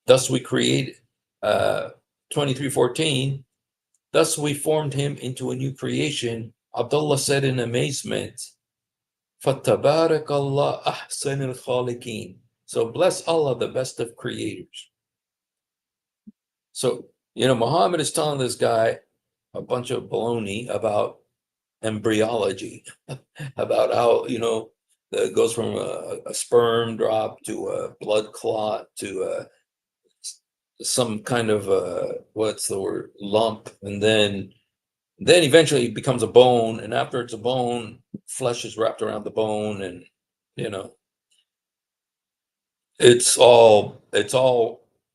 thus we created, 23:14, thus we formed him into a new creation. Abdullah said in amazement, فَتَبَارَكَ اللَّهُ أَحْسَنُ الْخَالِقِينَ. So bless Allah, the best of creators. So, Muhammad is telling this guy a bunch of baloney about embryology, about how, it goes from a sperm drop to a blood clot to some kind of what's the word, lump, and then eventually it becomes a bone, and after it's a bone, flesh is wrapped around the bone, and it's all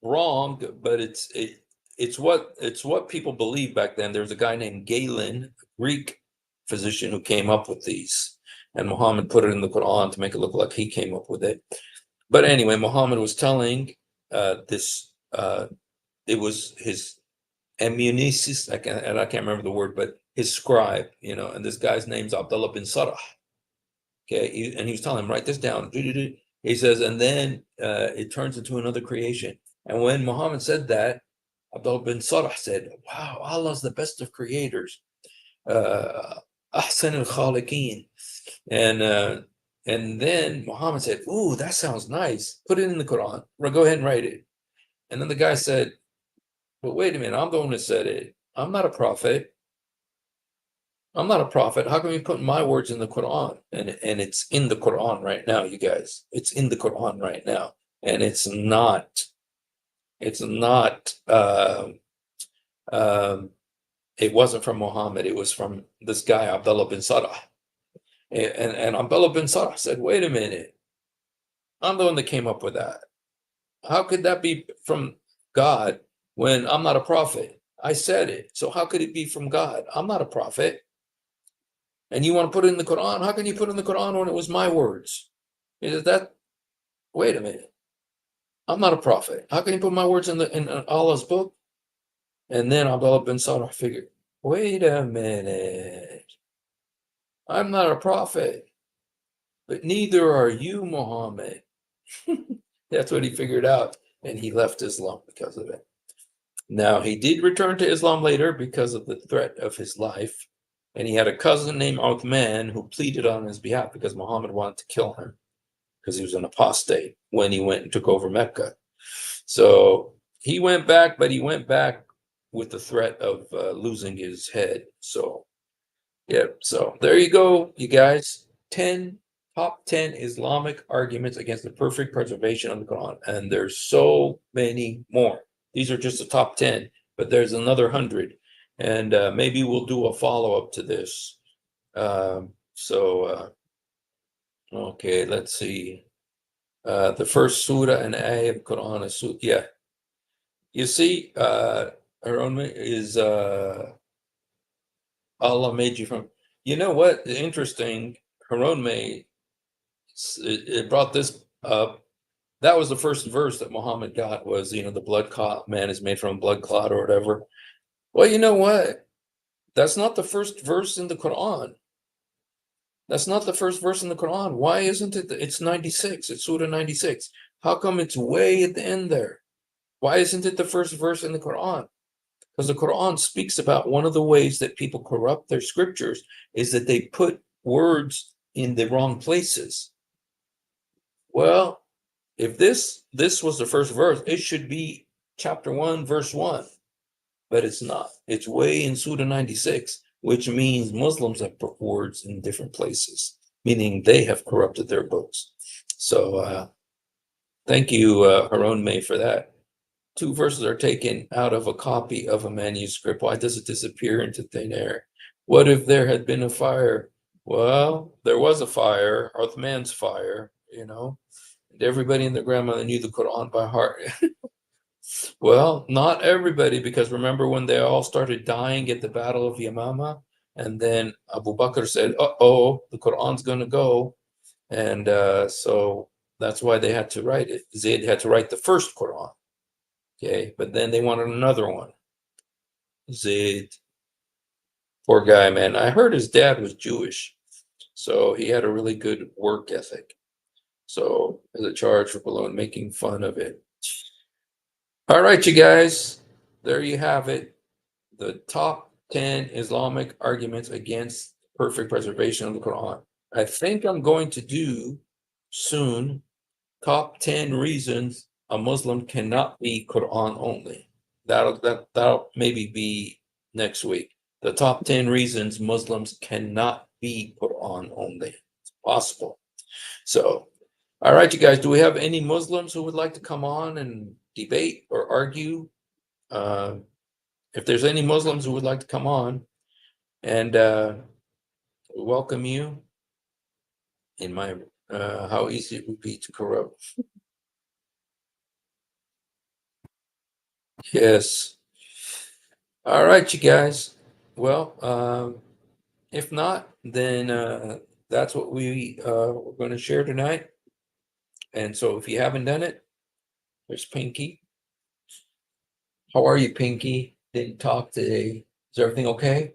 wrong, but it's what people believe back then. There's a guy named Galen, a Greek physician, who came up with these, and Muhammad put it in the Quran to make it look like he came up with it. But anyway, Muhammad was telling this, it was his ammunicis, and I can't remember the word, but his scribe, and this guy's name's Abdullah bin Sarh. Okay, and he was telling him, write this down. He says, and then it turns into another creation. And when Muhammad said that, Abdullah bin Sarah said, wow, Allah's the best of creators. Ahsan al-Khaliqeen. And then Muhammad said, ooh, that sounds nice. Put it in the Quran. Go ahead and write it. And then the guy said, but wait a minute, I'm the one that said it. I'm not a prophet. I'm not a prophet. How come you put my words in the Quran? And it's in the Quran right now, you guys. It's in the Quran right now. And it's not it wasn't from Muhammad. It was from this guy, Abdullah bin Sarah. And Abdullah bin Sarah said, wait a minute. I'm the one that came up with that. How could that be from God when I'm not a prophet? I said it. So how could it be from God? I'm not a prophet. And you want to put it in the Quran? How can you put it in the Quran when it was my words? Is that, wait a minute. I'm not a prophet. How can you put my words in Allah's book? And then Abdullah bin Sarah figured, wait a minute. I'm not a prophet, but neither are you, Muhammad. That's what he figured out. And he left Islam because of it. Now, he did return to Islam later because of the threat of his life. And he had a cousin named Uthman who pleaded on his behalf because Muhammad wanted to kill him because he was an apostate when he went and took over Mecca. So he went back, but he went back with the threat of losing his head. So, yeah. So there you go, you guys. Top 10 Islamic arguments against the perfect preservation of the Quran. And there's so many more. These are just the top 10, but there's another 100. And maybe we'll do a follow-up to this. Okay, let's see. The first surah and ayah of Quran is surah. Yeah. You see, Harun is Allah made you from. You know what? Interesting. Harun it brought this up. That was the first verse that Muhammad got was, the blood clot, man is made from a blood clot or whatever. Well, you know what? That's not the first verse in the Quran. That's not the first verse in the Quran. Why isn't it? It's 96. It's Surah 96. How come it's way at the end there? Why isn't it the first verse in the Quran? Because the Quran speaks about one of the ways that people corrupt their scriptures is that they put words in the wrong places. Well, if this was the first verse, it should be chapter 1, verse 1. But it's not. It's way in Surah 96, which means Muslims have put words in different places, meaning they have corrupted their books. So thank you, Harun May, for that. 2 verses are taken out of a copy of a manuscript. Why does it disappear into thin air? What if there had been a fire? Well, there was a fire, Uthman's fire, and everybody in the grandmother knew the Quran by heart. Well, not everybody, because remember when they all started dying at the Battle of Yamama, and then Abu Bakr said, uh-oh, the Quran's going to go. And so that's why they had to write it. Zayd had to write the first Quran. Okay, but then they wanted another one. Zayd, poor guy, man. I heard his dad was Jewish, so he had a really good work ethic. So as a charge for Balloon making fun of it. All right, you guys, there you have it. The top 10 Islamic arguments against perfect preservation of the Quran. I think I'm going to do soon top 10 reasons a Muslim cannot be Quran only. That'll maybe be next week. The top 10 reasons Muslims cannot be Quran only. It's possible. So, all right, you guys, do we have any Muslims who would like to come on and debate or argue? If there's any Muslims who would like to come on, and welcome you in my how easy it would be to corrupt. Yes. All right, you guys. Well, if not, then that's what we're going to share tonight. And so if you haven't done it, there's Pinky. How are you, Pinky? Didn't talk today. Is everything okay?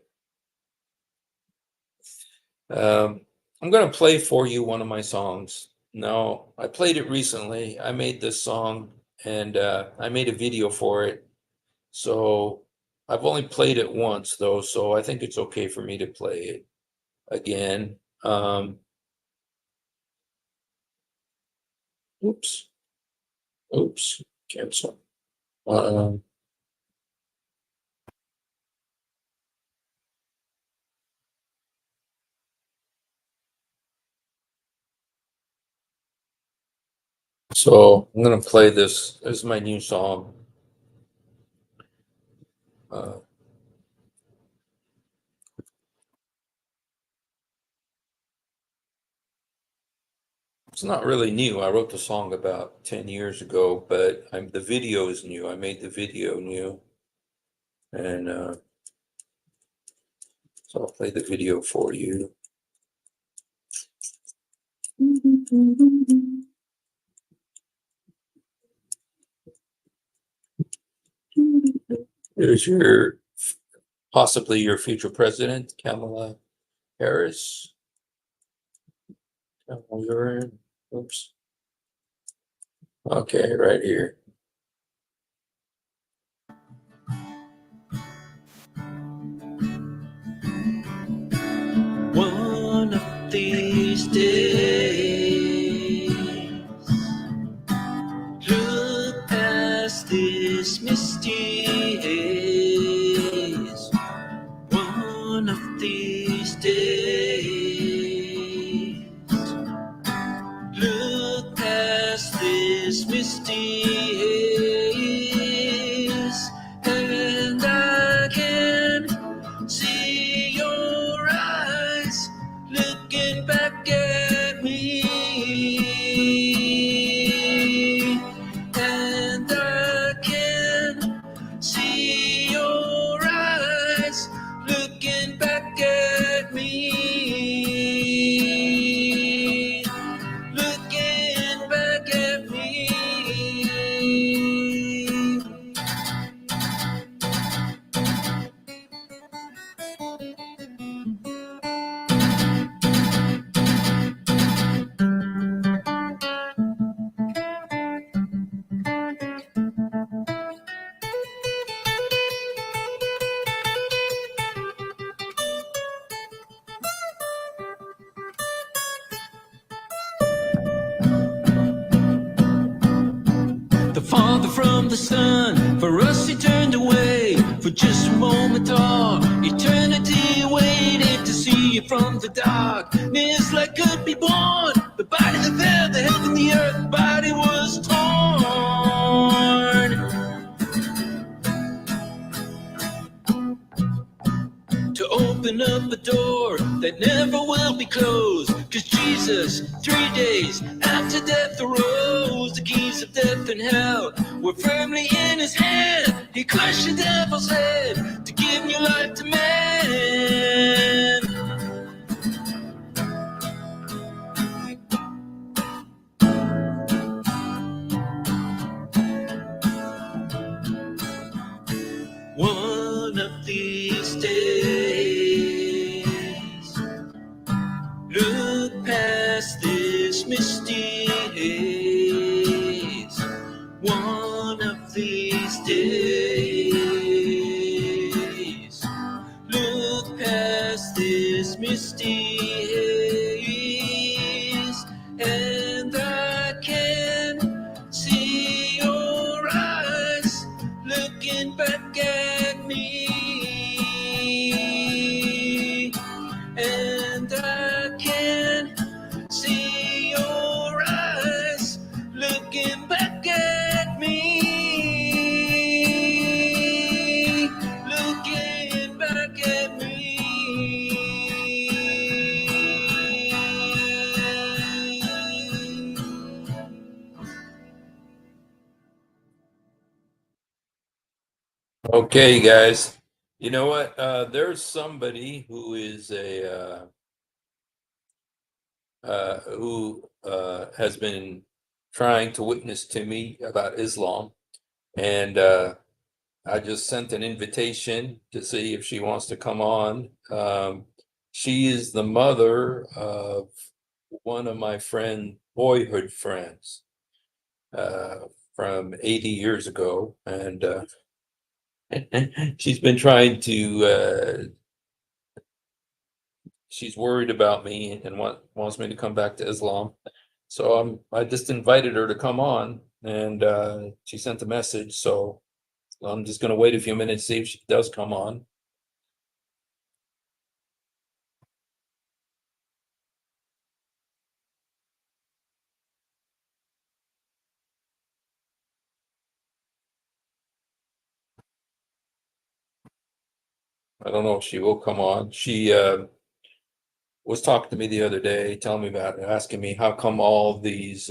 I'm going to play for you one of my songs. No, I played it recently. I made this song and I made a video for it. So I've only played it once though, so I think it's okay for me to play it again. Oops, oops, cancel. Um, so I'm gonna play this. This is my new song. Uh, it's not really new. I wrote the song about 10 years ago, but the video is new. I made the video new, and so I'll play the video for you. There's your possibly your future president, Kamala Harris. Kamala, oops. Okay, right here. One of these days, look past this misty haze. One of these days, look past this misty haze, and I can see your eyes looking back at me, and I can see your eyes looking back at me, looking back at me. The Father from the Son, for us He turned away. For just a moment, all eternity waited to see you from the darkness like could be born. The body that fell, the heaven, the earth, body was torn. To open up a door that never will be closed. Cause Jesus, 3 days after death arose. The keys of death and hell were firmly in His hand. He crushed the devil's head to give new life to man. One of these days, look past this misty haze. One of these days, look past this misty haze, and I can see your eyes looking back at me, and I can see your eyes looking back at me, looking back at me. Okay, guys. You know what? There's somebody who is who has been trying to witness to me about Islam, and I just sent an invitation to see if she wants to come on. She is the mother of one of my boyhood friends from 80 years ago, and She's been trying to. She's worried about me and wants me to come back to Islam. So I just invited her to come on, and she sent a message. So I'm just going to wait a few minutes, see if she does come on. I don't know if she will come on. She was talking to me the other day, telling me about it, asking me how come all of these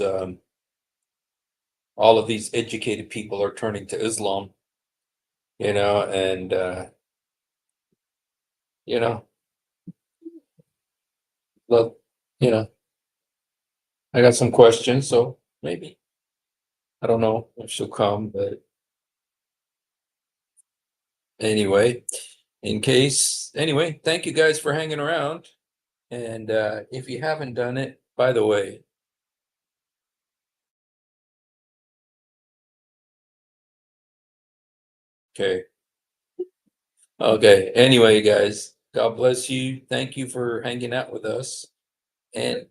educated people are turning to Islam, and you know, look, you know, I got some questions, so maybe I don't know if she'll come, but anyway, anyway, thank you guys for hanging around. And if you haven't done it, by the way, okay. Okay. Anyway, guys, God bless you. Thank you for hanging out with us. And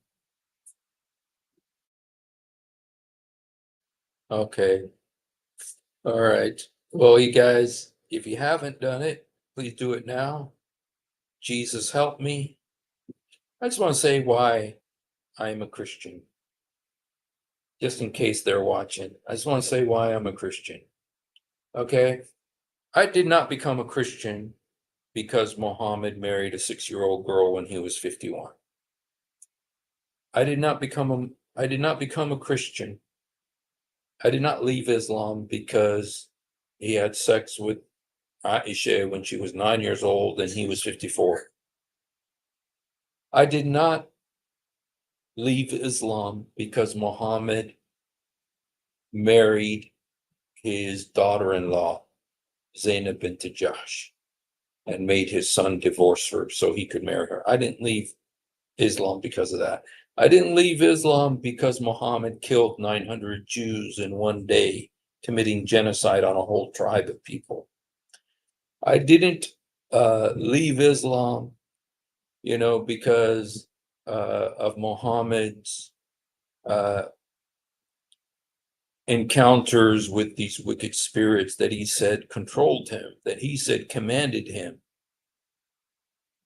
okay. All right. Well, you guys, if you haven't done it, please do it now. Jesus help me. I just want to say why I'm a Christian, just in case they're watching. I just want to say why I'm a Christian. Okay. I did not become a Christian because Muhammad married a 6-year-old girl when he was 51. I did not become a Christian. I did not leave Islam because he had sex with Aisha when she was 9 years old and he was 54. I did not leave Islam because Muhammad married his daughter-in-law, Zainab bint Jahsh, and made his son divorce her so he could marry her. I didn't leave Islam because of that. I didn't leave Islam because Muhammad killed 900 Jews in one day, committing genocide on a whole tribe of people. I didn't leave Islam, because of Muhammad's uh, encounters with these wicked spirits that he said controlled him, that he said commanded him.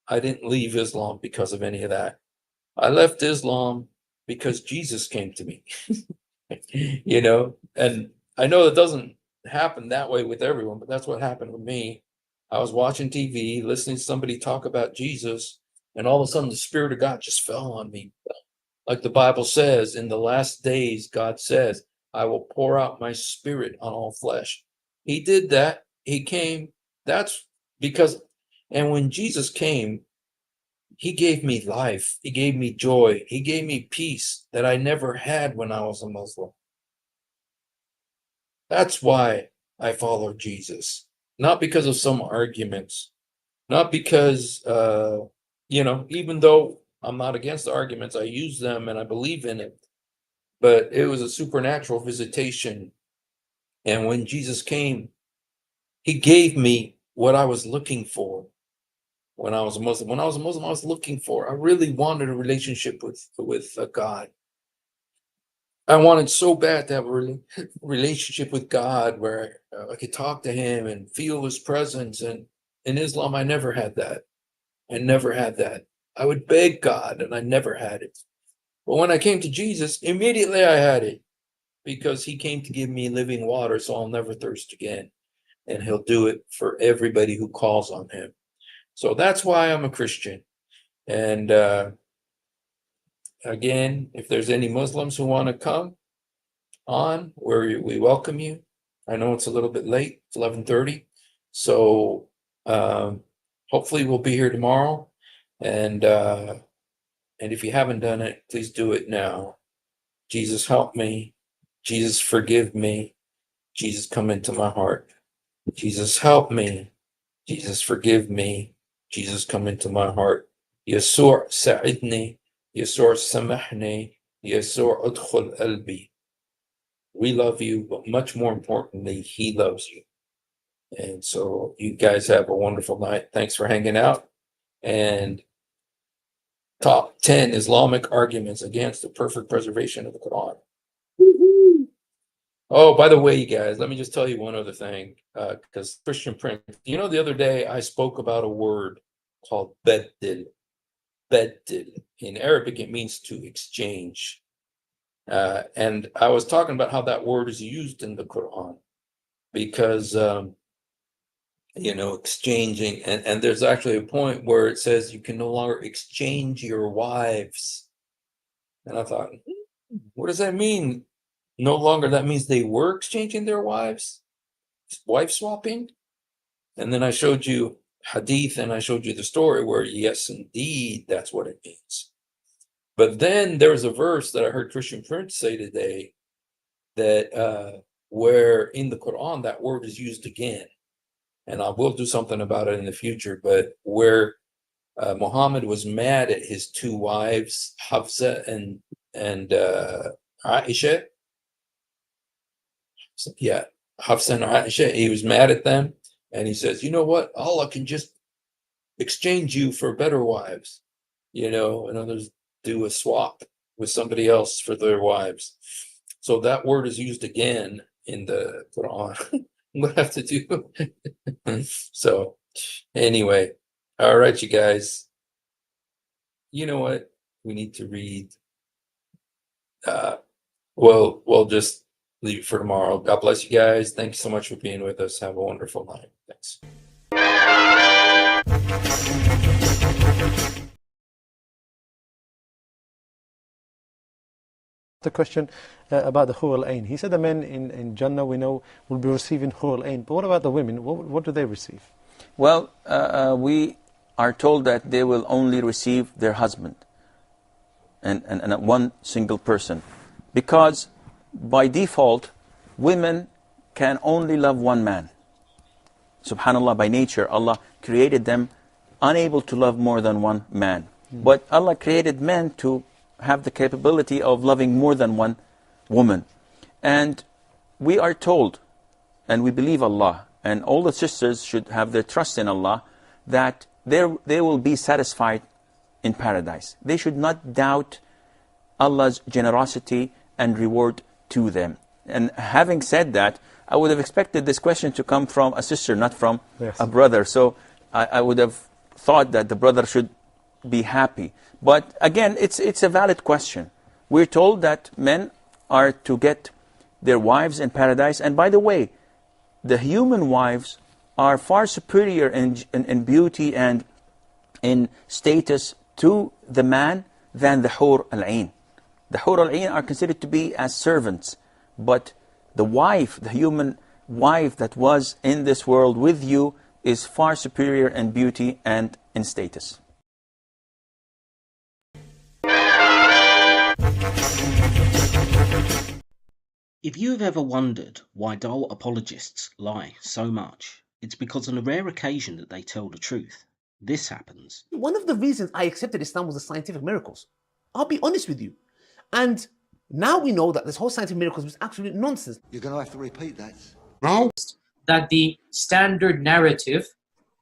I didn't leave Islam because of any of that. I left Islam because Jesus came to me, and I know it doesn't happen that way with everyone, but that's what happened with me. I was watching TV, listening to somebody talk about Jesus, and all of a sudden the Spirit of God just fell on me. Like the Bible says, in the last days, God says, I will pour out my Spirit on all flesh. He did that. He came. That's because, and when Jesus came, he gave me life. He gave me joy. He gave me peace that I never had when I was a Muslim. That's why I follow Jesus, not because of some arguments, not because, even though I'm not against arguments, I use them and I believe in it, but it was a supernatural visitation. And when Jesus came, he gave me what I was looking for when I was a Muslim. When I was a Muslim, I was looking for, I really wanted a relationship with God. I wanted so bad to have a relationship with God where I could talk to him and feel his presence. And in Islam, I never had that. I never had that. I would beg God and I never had it. But when I came to Jesus, immediately I had it because he came to give me living water so I'll never thirst again. And he'll do it for everybody who calls on him. So that's why I'm a Christian. And again, if there's any Muslims who want to come on, we welcome you. I know it's a little bit late, it's 11:30. So hopefully we'll be here tomorrow. And if you haven't done it, please do it now. Jesus, help me. Jesus, forgive me. Jesus, come into my heart. Jesus, help me. Jesus, forgive me. Jesus, come into my heart. يسوع ساعدني. يسوع سامحني. يسوع ادخل قلبي. We love you, but much more importantly, he loves you. And so you guys have a wonderful night. Thanks for hanging out. And top 10 Islamic arguments against the perfect preservation of the Quran. Oh, by the way, you guys, let me just tell you one other thing, because Christian Prince, the other day I spoke about a word called beddil. Beddil. In Arabic, it means to exchange. And I was talking about how that word is used in the Quran, because exchanging, and there's actually a point where it says you can no longer exchange your wives. And I thought, what does that mean? No longer, that means they were exchanging their wives, wife swapping. And then I showed you hadith, and I showed you the story where, yes, indeed, that's what it means. But then there's a verse that I heard Christian Prince say today that where in the Quran that word is used again. And I will do something about it in the future, but where Muhammad was mad at his two wives, Hafsa and Aisha. Yeah, Hafsa and Aisha, he was mad at them, and he says, you know what? Allah can just exchange you for better wives. In others, do a swap with somebody else for their wives. So that word is used again in the Quran. I'm gonna have to do. So anyway, all right, you guys. You know what? We need to read. We'll just leave it for tomorrow. God bless you guys. Thank you so much for being with us. Have a wonderful night. Thanks. The question about the Hur al-Ain. He said the men in Jannah, we know, will be receiving Hur al-Ain. But what about the women? What do they receive? Well, we are told that they will only receive their husband and one single person. Because by default, women can only love one man. Subhanallah, by nature, Allah created them unable to love more than one man. But Allah created men to have the capability of loving more than one woman. And we are told, and we believe Allah, and all the sisters should have their trust in Allah, that they will be satisfied in paradise. They should not doubt Allah's generosity and reward to them. And having said that, I would have expected this question to come from a sister, not from a brother. So I would have thought that the brother should be happy. But again, it's a valid question. We're told that men are to get their wives in paradise. And by the way, the human wives are far superior in beauty and in status to the man than the Hur al-Ain. The Hur al-Ain are considered to be as servants. But the wife, the human wife that was in this world with you, is far superior in beauty and in status. If you have ever wondered why dull apologists lie so much, it's because on a rare occasion that they tell the truth. This happens. One of the reasons I accepted Islam was the scientific miracles. I'll be honest with you. And now we know that this whole scientific miracles was absolute nonsense. You're going to have to repeat that. No. That the standard narrative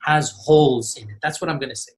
has holes in it. That's what I'm going to say.